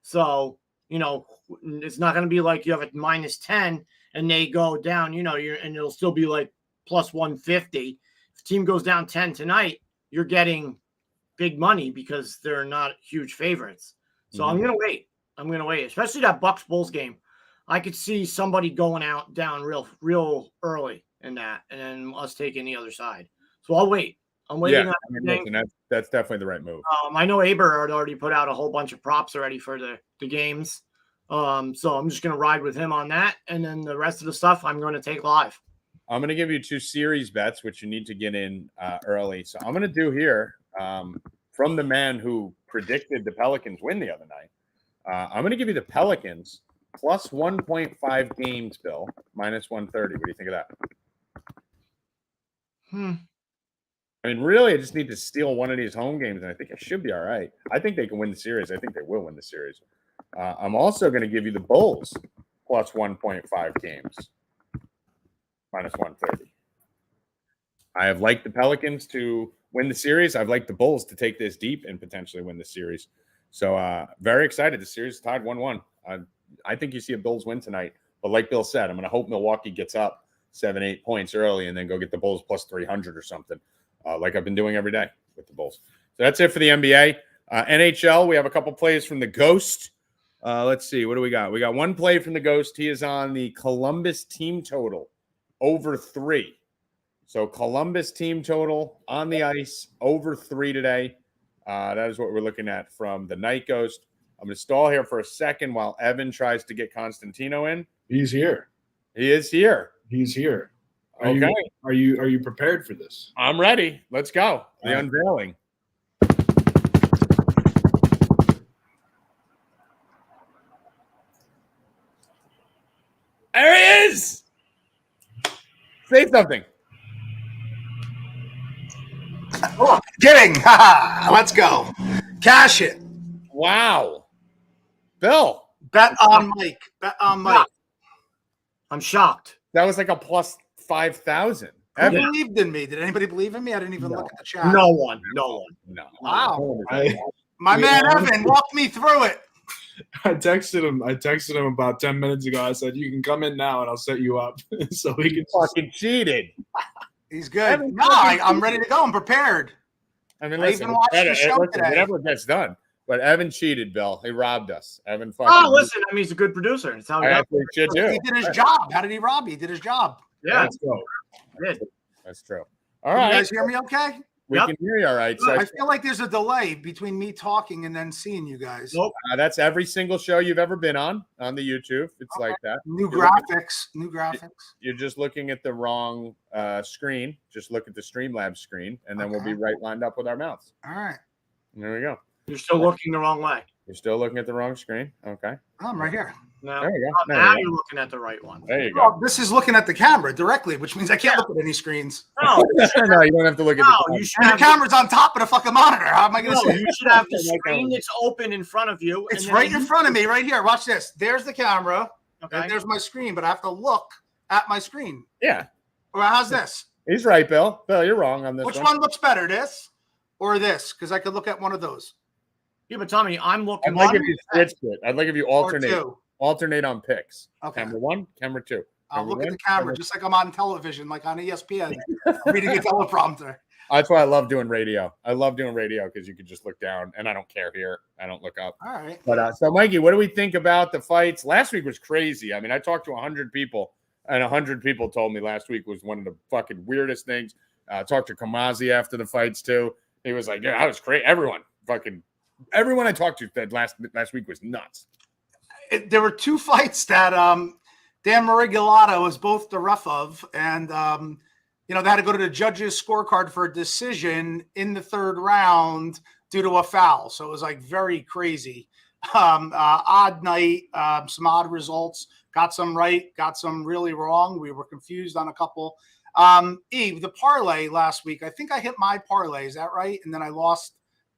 So, it's not going to be like you have a -10 and they go down, and it'll still be like plus 150. If the team goes down 10 tonight, you're getting big money because they're not huge favorites. So I'm going to wait. Especially that Bucks Bulls game. I could see somebody going down real early in that, and then us taking the other side. So I'll wait. I'm waiting. Yeah, that's definitely the right move. I know Aber had already put out a whole bunch of props already for the games. So I'm just going to ride with him on that. And then the rest of the stuff I'm going to take live. I'm going to give you 2 series bets, which you need to get in early. So I'm going to do here from the man who predicted the Pelicans win the other night. I'm going to give you the Pelicans plus 1.5 games, Bill, minus 130. What do you think of that? I mean, really, I just need to steal one of these home games, and I think I should be all right. I think they can win the series. I think they will win the series. I'm also going to give you the Bulls plus 1.5 games, minus 130. I have liked the Pelicans to win the series. I've liked the Bulls to take this deep and potentially win the series. So very excited. The series is tied 1-1. I think you see a Bulls win tonight. But like Bill said, I'm going to hope Milwaukee gets up 7-8 points early and then go get the Bulls plus 300 or something, like I've been doing every day with the Bulls. So that's it for the NBA. NHL, we have a couple plays from the Ghost. Let's see. What do we got? We got one play from the Ghost. He is on the Columbus team total over 3. So Columbus team total on the ice over 3 today. That is what we're looking at from the Night Ghost. I'm going to stall here for a second while Evan tries to get Constantino in. He's here. He is here. He's here. Okay. Are you prepared for this? I'm ready. Let's go. The unveiling. There he is. Say something. Oh, kidding. Let's go. Cash it. Wow. Bill. Bet on Mike. I'm shocked. That was like a plus 5,000. Who believed in me? Did anybody believe in me? I didn't even look at the chat. No one. No. Wow. My man Evan, walk me through it. I texted him about 10 minutes ago. I said, you can come in now and I'll set you up. So he can fucking cheated. He's good. I'm ready to go. I'm prepared. I mean, listen, whatever gets done. But Evan cheated, Bill. He robbed us. Evan fucking. Oh, listen, I mean, he's a good producer. It's how he did his job. How did he rob you? He did his job. Yeah. Let's go. That's true. All right. You guys hear me okay? We can hear you all right. So I feel like there's a delay between me talking and then seeing you guys. Nope. That's every single show you've ever been on the YouTube. It's like that. New graphics. You're just looking at the wrong screen. Just look at the Streamlabs screen, and then we'll be right lined up with our mouths. All right. There we go. You're still looking the wrong way. You're still looking at the wrong screen. Okay. I'm right here. No, there you go. Now you're looking at the right one. There you go. Well, this is looking at the camera directly, which means I can't look at any screens. No, no, you don't have to look at the camera. The camera's on top of the fucking monitor. How am I going to see? You should have the screen that's open in front of you. It's right in front of me, right here. Watch this. There's the camera. Okay. And there's my screen, but I have to look at my screen. Yeah. Well, how's this? He's right, Bill. Bill, you're wrong on this Which one looks better, this or this? Because I could look at one of those. Yeah, but Tommy, I'm looking. I'd like if you switched it. I'd like if you alternate on picks. Okay. Camera 1, camera 2. I'll look at the camera just like I'm on television, like on ESPN, reading a teleprompter. That's why I love doing radio. I love doing radio because you can just look down, and I don't care here. I don't look up. All right. But so, Mikey, what do we think about the fights? Last week was crazy. I mean, I talked to 100 people, and 100 people told me last week was one of the fucking weirdest things. Talked to Kamazi after the fights too. He was like, "Yeah, I was crazy." Everyone I talked to that last week was nuts. There were 2 fights that Dan Marigolato was both the ref of, and they had to go to the judges' scorecard for a decision in the 3rd round due to a foul. So it was like very crazy. Odd night, some odd results. Got some right, got some really wrong. We were confused on a couple. Eve, the parlay last week, I think I hit my parlay. Is that right? And then I lost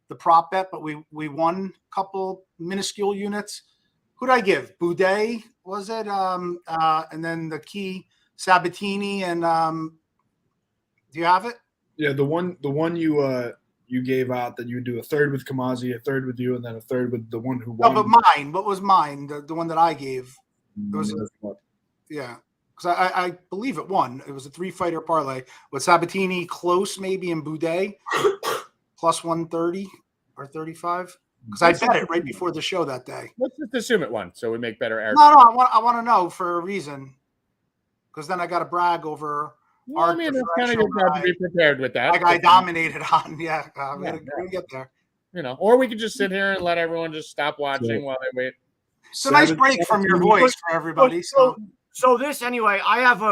the prop bet, but we won a couple minuscule units. Who'd I give? Boudet, was it? And then the key Sabatini and do you have it? Yeah, the one you gave out that you would do a third with Kamazi, a third with you, and then a third with the one who won. No, but mine. What was mine? The one that I gave. It was yeah. Because I believe it won. It was a 3-fighter parlay with Sabatini close maybe and Boudet plus 130 or 35. Because I bet it right before the show that day. Let's just assume it won, so we make better air. No, I want to know for a reason. Because then I got to brag over. Well, I mean, it's kind of your job to be prepared with that. Like I dominated on, we're gonna get there. You know, or we could just sit here and let everyone just stop watching while they wait. It's a nice break from your voice for everybody. So this anyway, I have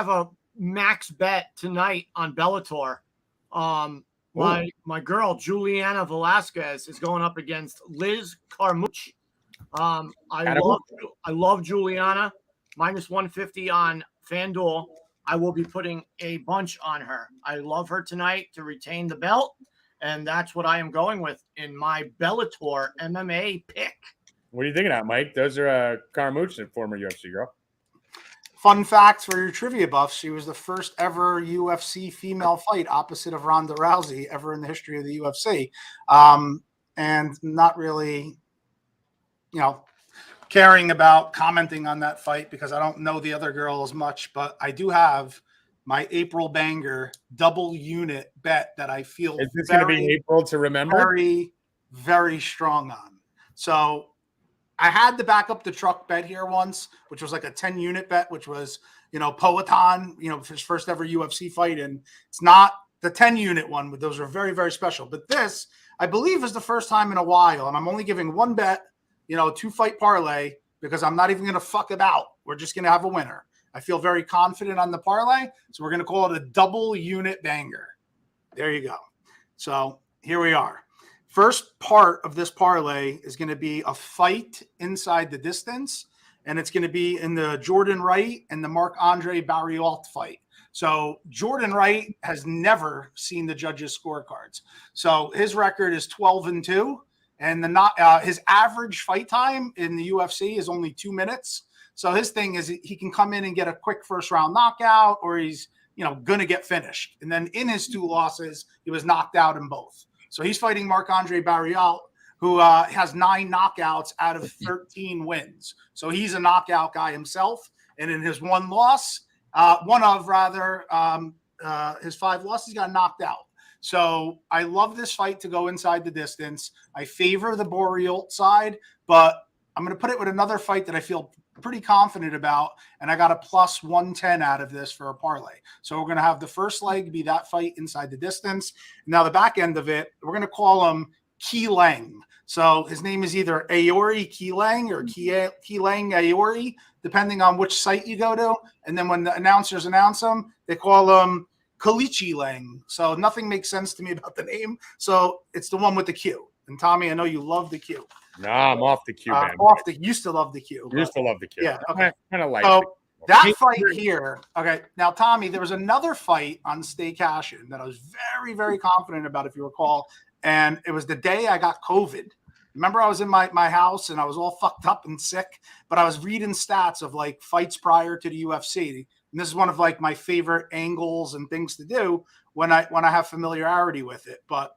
a max bet tonight on Bellator. My girl Juliana Velasquez is going up against Liz Carmouche. I love Juliana. Minus 150 on FanDuel. I will be putting a bunch on her. I love her tonight to retain the belt, and that's what I am going with in my Bellator MMA pick. What are you thinking of, Mike? Those are Carmouche, a former UFC girl. Fun fact for your trivia buffs, she was the first ever UFC female fight opposite of Ronda Rousey ever in the history of the UFC. And not really, caring about commenting on that fight because I don't know the other girl as much, but I do have my April banger double unit bet that I feel is this going to be April to remember? Very, very strong on. So I had to back up the truck bet here once, which was like a 10 unit bet, which was, Poatan, his first ever UFC fight. And it's not the 10 unit one, but those are very, very special. But this, I believe, is the first time in a while. And I'm only giving one bet, 2-fight parlay, because I'm not even going to fuck it out. We're just going to have a winner. I feel very confident on the parlay. So we're going to call it a double unit banger. There you go. So here we are. First part of this parlay is going to be a fight inside the distance, and it's going to be in the Jordan Wright and the Marc-Andre Barriault fight. So Jordan Wright has never seen the judges' scorecards. So his record is 12-2, and his average fight time in the UFC is only 2 minutes. So his thing is he can come in and get a quick first-round knockout, or he's going to get finished. And then in his 2 losses, he was knocked out in both. So he's fighting Marc-Andre Barriault, who has 9 knockouts out of 13 wins. So he's a knockout guy himself. And in his his 5 losses, he got knocked out. So I love this fight to go inside the distance. I favor the Barriault side, but I'm going to put it with another fight that I feel pretty confident about, and I got a plus 110 out of this for a parlay. So we're going to have the first leg be that fight inside the distance. Now the back end of it, we're going to call him Ki Lang. So his name is either Aori Ki Lang or Ki Lang Aori, depending on which site you go to. And then when the announcers announce him, they call him Kalichi Lang. So nothing makes sense to me about the name. So it's the one with the Q. And Tommy, I know you love the Q. No, I'm off the Q, man. Used to love the Q. Used to love the Q. Yeah, okay. Kind of like that fight here. Okay, now Tommy, there was another fight on Stay Cashin that I was very, very confident about, if you recall, and it was the day I got COVID. Remember, I was in my house and I was all fucked up and sick, but I was reading stats of like fights prior to the UFC, and this is one of like my favorite angles and things to do when I have familiarity with it, but.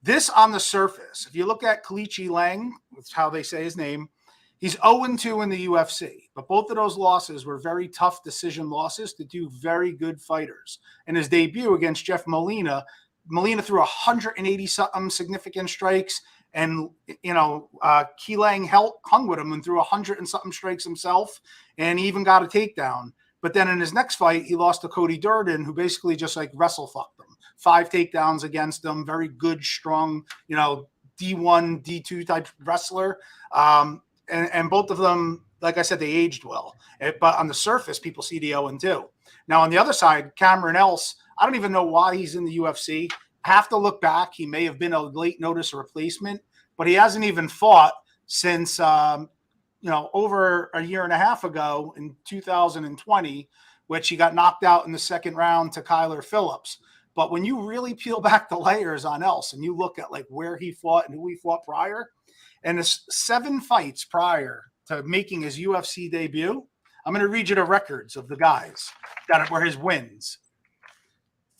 This on the surface, if you look at Kalichi Lang, that's how they say his name, he's 0-2 in the UFC. But both of those losses were very tough decision losses to 2 very good fighters. In his debut against Jeff Molina threw 180-something significant strikes, and, Ki Lang hung with him and threw 100-something strikes himself, and he even got a takedown. But then in his next fight, he lost to Cody Durden, who basically just like wrestle fucked him. 5 takedowns against him. Very good, strong, D1, D2 type wrestler. And both of them, like I said, they aged well. But on the surface, people see the 0-2. Now, on the other side, Cameron Else, I don't even know why he's in the UFC. I have to look back. He may have been a late notice replacement, but he hasn't even fought since, over a year and a half ago in 2020, which he got knocked out in the second round to Kyler Phillips. But when you really peel back the layers on Else and you look at like where he fought and who he fought prior, and his 7 fights prior to making his UFC debut. I'm going to read you the records of the guys that were his wins.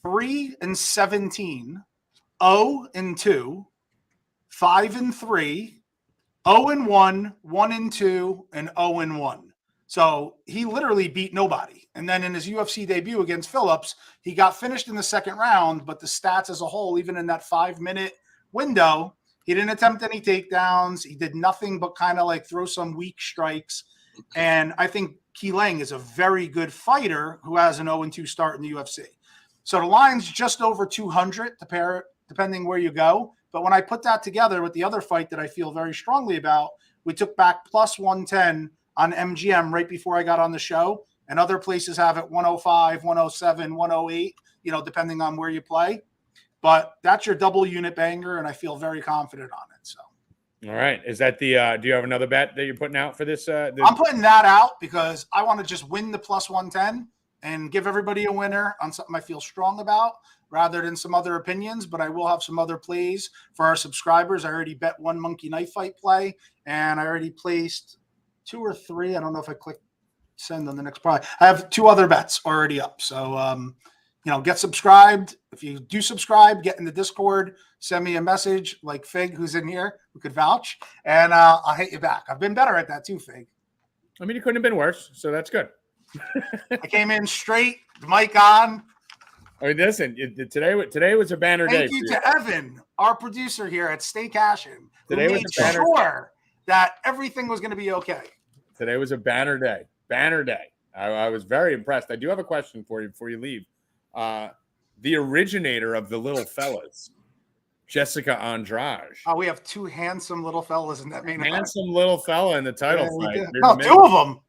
3-17, 0-2, 5-3, 0-1, 1-2, and 0-1. So he literally beat nobody. And then in his UFC debut against Phillips, he got finished in the second round, but the stats as a whole, even in that 5-minute window, he didn't attempt any takedowns. He did nothing but kind of like throw some weak strikes. And I think Keeling is a very good fighter who has an 0-2 start in the UFC. So the line's just over 200 to pair it, depending where you go. But when I put that together with the other fight that I feel very strongly about, we took back plus 110 on MGM right before I got on the show. And other places have it 105, 107, 108, depending on where you play. But that's your double unit banger, and I feel very confident on it. So, all right. Is that the do you have another bet that you're putting out for this? I'm putting that out because I want to just win the plus 110 and give everybody a winner on something I feel strong about rather than some other opinions. But I will have some other plays for our subscribers. I already bet one monkey knife fight play, and I already placed 2 or 3. I don't know if I clicked send on the next probably. I have 2 other bets already up. So, get subscribed. If you do subscribe, get in the Discord, send me a message like Fig, who's in here, who could vouch, and I'll hit you back. I've been better at that too, Fig. I mean, it couldn't have been worse, so that's good. I came in straight, the mic on. I mean, listen, today was a banner day. Thank you to Evan, our producer here at Stay Cashin', who Today was made a banner sure that everything was going to be okay. Today was a banner day. Banner day. I was very impressed. I do have a question for you before you leave. The originator of the little fellas, Jessica Andrade. Oh, we have 2 handsome little fellas in that main event. Handsome little fella in the title fight. No, 2 of them.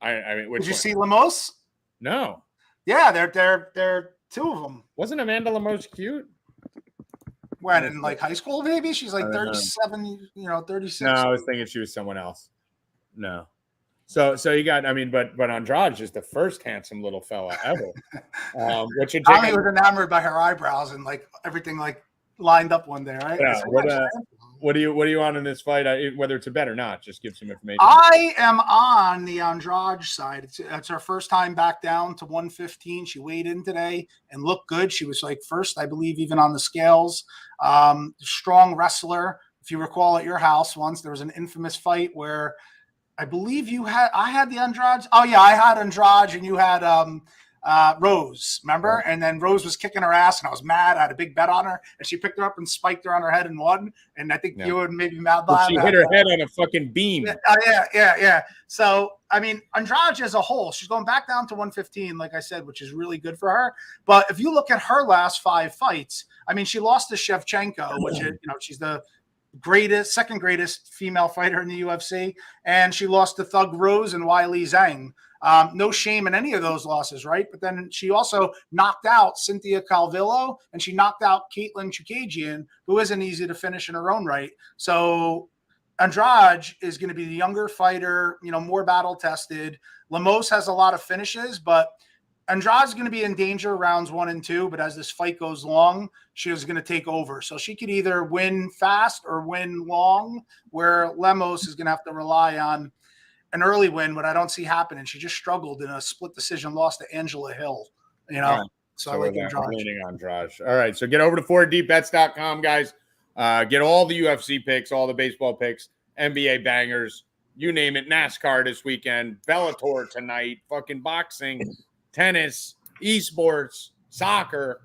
I mean, which did you one? see Lemos? No. Yeah, they're 2 of them. Wasn't Amanda Lemos cute? When in like high school, maybe she's like 37, 36. No, I was thinking she was someone else. No. So you got, I mean, but Andrade is the first handsome little fella ever. What's your take? Tommy was enamored by her eyebrows and like everything like lined up one day, right? Yeah. What do you on in this fight? Whether it's a bet or not, just give some information. I am on the Andrade side. It's her first time back down to 115. She weighed in today and looked good. She was like first, I believe, even on the scales. Strong wrestler. If you recall at your house once, there was an infamous fight where I believe I had the Andrade. Oh yeah, I had Andrade and you had Rose, remember? And then Rose was kicking her ass and I was mad. I had a big bet on her and she picked her up and spiked her on her head and won. And I think you would maybe mad by she hit her head on a fucking beam. Yeah. So, I mean, Andrade as a whole, she's going back down to 115, like I said, which is really good for her. But if you look at her last 5 fights, I mean, she lost to Shevchenko, which is, she's the second greatest female fighter in the UFC. And she lost to Thug Rose and Weili Zhang. No shame in any of those losses, right? But then she also knocked out Cynthia Calvillo and she knocked out Caitlin Chukagian, who isn't easy to finish in her own right. So Andrade is going to be the younger fighter, more battle tested. Lemos has a lot of finishes, but Andrade's going to be in danger rounds 1 and 2, but as this fight goes long, she is going to take over. So she could either win fast or win long, where Lemos is going to have to rely on an early win, but I don't see happening. She just struggled in a split decision loss to Angela Hill, Right. So I like Andrade. All right. So get over to 4deepbets.com, guys. Get all the UFC picks, all the baseball picks, NBA bangers, you name it. NASCAR this weekend, Bellator tonight, fucking boxing, tennis, esports, soccer.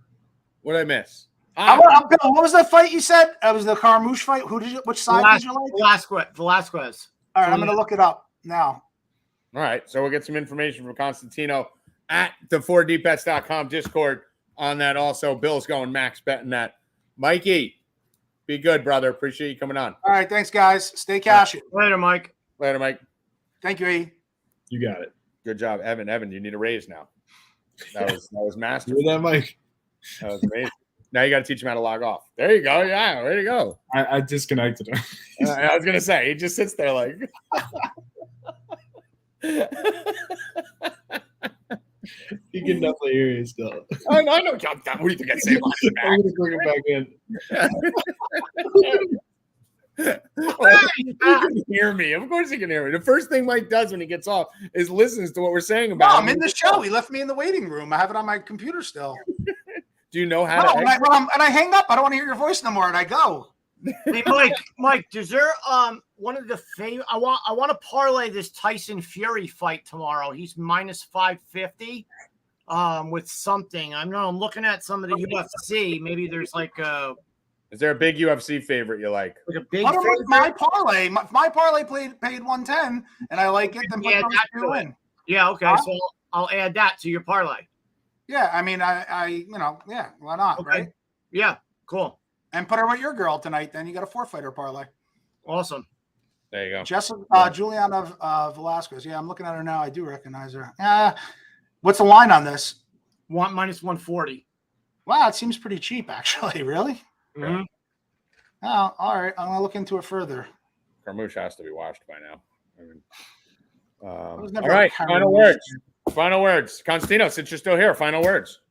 What did I miss? Bill, what was that fight you said? It was the Carmouche fight. Which side did you like? Velasquez. All right, I'm going to look it up now. All right, so we'll get some information from Constantino at the 4dbets.com Discord on that. Also, Bill's going max betting that. Mikey, be good, brother. Appreciate you coming on. All right, thanks, guys. Stay cashing. Later, Mike. Later, Mike. Thank you, E. You got it. Good job, Evan. Evan, you need a raise now. That was master. Hear that, Mike? That was amazing. Now you got to teach him how to log off. There you go. Yeah, there you go. I disconnected him. I was gonna say he just sits there like. You can definitely hear you still. I know. What do you think I say? I'm gonna bring him back in. He can hear me. Of course he can hear me. The first thing Mike does when he gets off is listens to what we're saying about him. I'm in the show. He left me in the waiting room. I have it on my computer still. Do you know how to? And I hang up. I don't want to hear your voice no more, and I go. Hey, Mike, is there one of the favorite? I want to parlay this Tyson Fury fight tomorrow. He's minus 550 with something. I'm looking at some of the UFC. Maybe there's like a. Is there a big UFC favorite you like? Like a big favorite? My parlay. My parlay paid 110, and I like it. Then yeah, yeah, okay. So I'll add that to your parlay. Yeah, I mean, I why not, okay. Right? Yeah, cool. And put her with your girl tonight. Then you got a 4-fighter parlay. Awesome. There you go. Jessica Juliana Velasquez. Yeah, I'm looking at her now. I do recognize her. What's the line on this? Minus 140. Wow, it seems pretty cheap, actually. Really? Mm-hmm. Oh, all right. I'm gonna look into it further. Carmouche has to be washed by now. I mean, all right. Final words. Final words. Constantino, since you're still here, final words.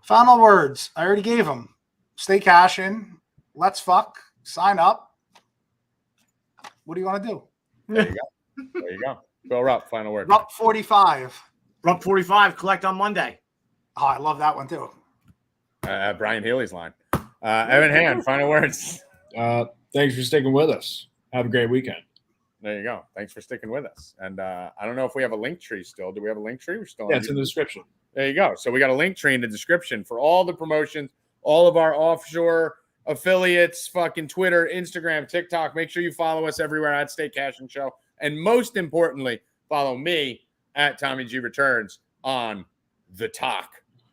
Final words. I already gave them. Stay cashing. Let's fuck. Sign up. What do you want to do? There you go. Bill Rupp, final word. Rupp 45. Rupp 45. Collect on Monday. Oh, I love that one too. Brian Healy's line. Evan Hand, final words. Thanks for sticking with us. Have a great weekend. There you go. Thanks for sticking with us. And I don't know if we have a link tree still. Do we have a link tree? We're still. Yeah, it's in the description. There you go. So we got a link tree in the description for all the promotions, all of our offshore affiliates, fucking Twitter, Instagram, TikTok. Make sure you follow us everywhere at Stay Cashing Show. And most importantly, follow me at Tommy G Returns on the talk,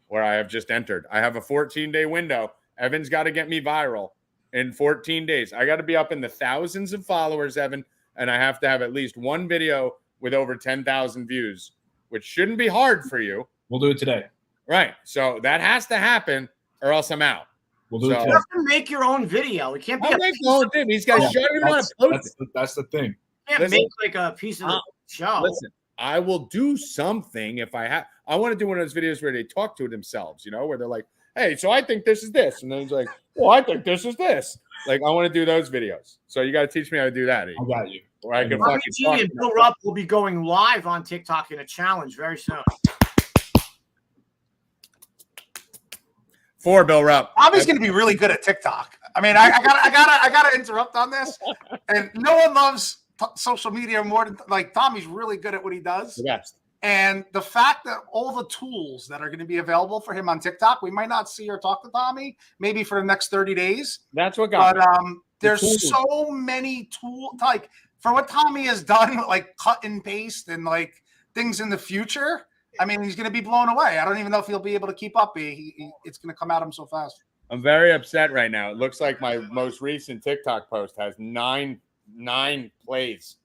where I have just entered. I have a 14-day window. Evan's got to get me viral in 14 days. I got to be up in the thousands of followers, Evan, and I have to have at least one video with over 10,000 views, which shouldn't be hard for you. We'll do it today. Right. So that has to happen or else I'm out. We'll do it today. You have to make your own video. It can't be make your own thing. He's got to show you want to post it. That's the thing. You can't make like a piece of the show. Listen, I will do something if I have. I want to do one of those videos where they talk to themselves, where they're like, hey, so I think this is this. And then he's like, well, I think this is this. Like, I want to do those videos. So you got to teach me how to do that. I got you. Or I can and Bill Rupp will be going live on TikTok in a challenge very soon. For Bill Rupp. Tommy's going to be really good at TikTok. I mean, I gotta interrupt on this. And no one loves social media more than Tommy's really good at what he does. The best. And the fact that all the tools that are going to be available for him on TikTok, we might not see or talk to Tommy maybe for the next 30 days. That's what got me. There's so many tools, like for what Tommy has done, like cut and paste and like things in the future. I mean, he's going to be blown away. I don't even know if he'll be able to keep up. It's going to come at him so fast. I'm very upset right now. It looks like my most recent TikTok post has nine plays.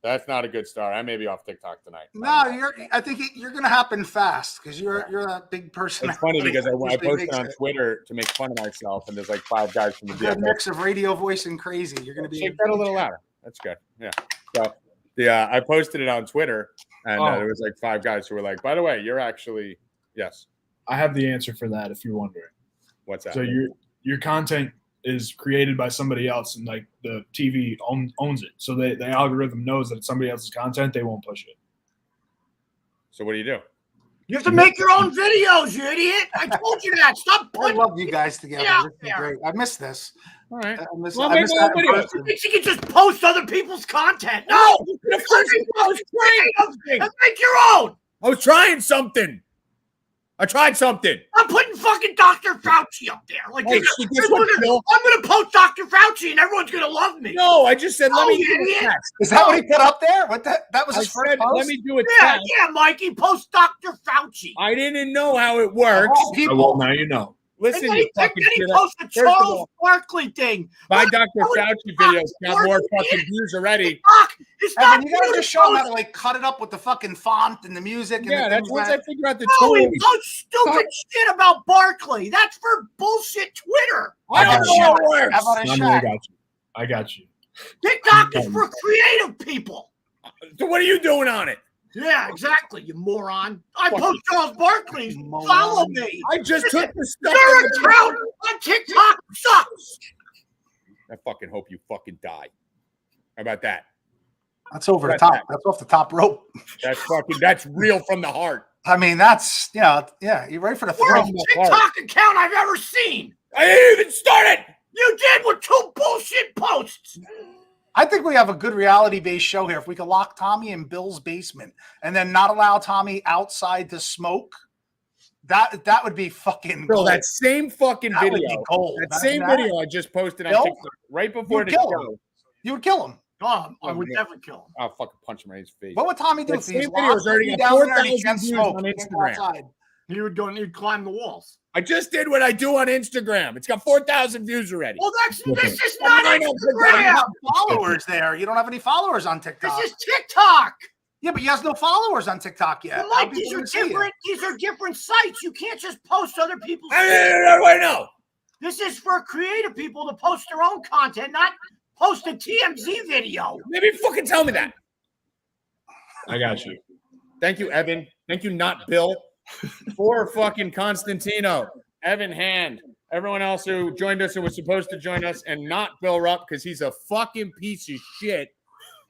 That's not a good start. I may be off TikTok tonight. No, I think you're going to happen fast because you're that big person. It's funny because I posted on Twitter to make fun of myself, and there's like 5 guys from the good mix of radio voice and crazy. You're going to be shake that a little louder. That's good. Yeah. So I posted it on Twitter, and there was like 5 guys who were like, "By the way, you're actually yes." I have the answer for that if you're wondering. What's that? So your content is created by somebody else, and like the TV owns it. So the algorithm knows that it's somebody else's content. They won't push it. So what do? You have to make your own videos, you idiot. I told you that. Stop putting. I love you guys together. This is great. I missed this. All right. I missed that. You can just post other people's content. No, the first post and make your own. I was trying something. I tried something. I'm putting fucking Dr. Fauci up there. Like, I'm going to post Dr. Fauci and everyone's going to love me. No, I just said, let me do a test. Is that what he put up there? What that was his first post? Let me do a test. Yeah, Mikey, post Dr. Fauci. I didn't know how it works. Well, now you know. Listen, he posted the Charles Barkley thing. My Dr. Fauci videos got more fucking views already. Evan, you gotta just show him how to like cut it up with the fucking font and the music. And that's once I figure out the tool. He posts stupid shit about Barkley. That's for bullshit Twitter. I got you. TikTok is for creative people. So what are you doing on it? Yeah, exactly, you moron. I post Charles Barkley. Follow me. I just took the stuff. Your account on TikTok sucks. I fucking hope you fucking die. How about that? That's over the top. That's off the top rope. That's real from the heart. I mean, that's, yeah, you're ready for the throw. Worst TikTok account I've ever seen. I didn't even start it. You did with 2 bullshit posts. I think we have a good reality-based show here. If we could lock Tommy in Bill's basement and then not allow Tommy outside to smoke, that would be fucking Bro, gold. that same fucking That would video. be gold. That same video I just posted on Bill? TikTok right before the kill show. him. You would kill him. Oh, I would never kill him. I'll fucking punch him in his face. What would Tommy do That if he's same video locked is already got down there and he 4,000 can't views smoke? on He can't go Instagram. outside? He would go and he'd climb the walls. I just did what I do on Instagram. It's got 4,000 views already. Well, this is not You Instagram. have followers there. You don't have any followers on TikTok. This is TikTok. Yeah, but he has no followers on TikTok yet. Well, How Mike, people these are gonna see it? different. These are different sites. You can't just post other people's. Wait, no. This is for creative people to post their own content, not post a TMZ video. Maybe fucking tell me that. I got you. Thank you, Evan. Thank you, not Bill. For fucking Constantino, Evan Hand, everyone else who joined us and was supposed to join us, and not Bill Rupp because he's a fucking piece of shit.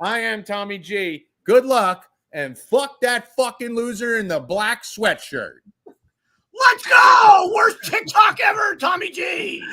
I am Tommy G. Good luck, and fuck that fucking loser in the black sweatshirt. Let's go! Worst TikTok ever, Tommy G.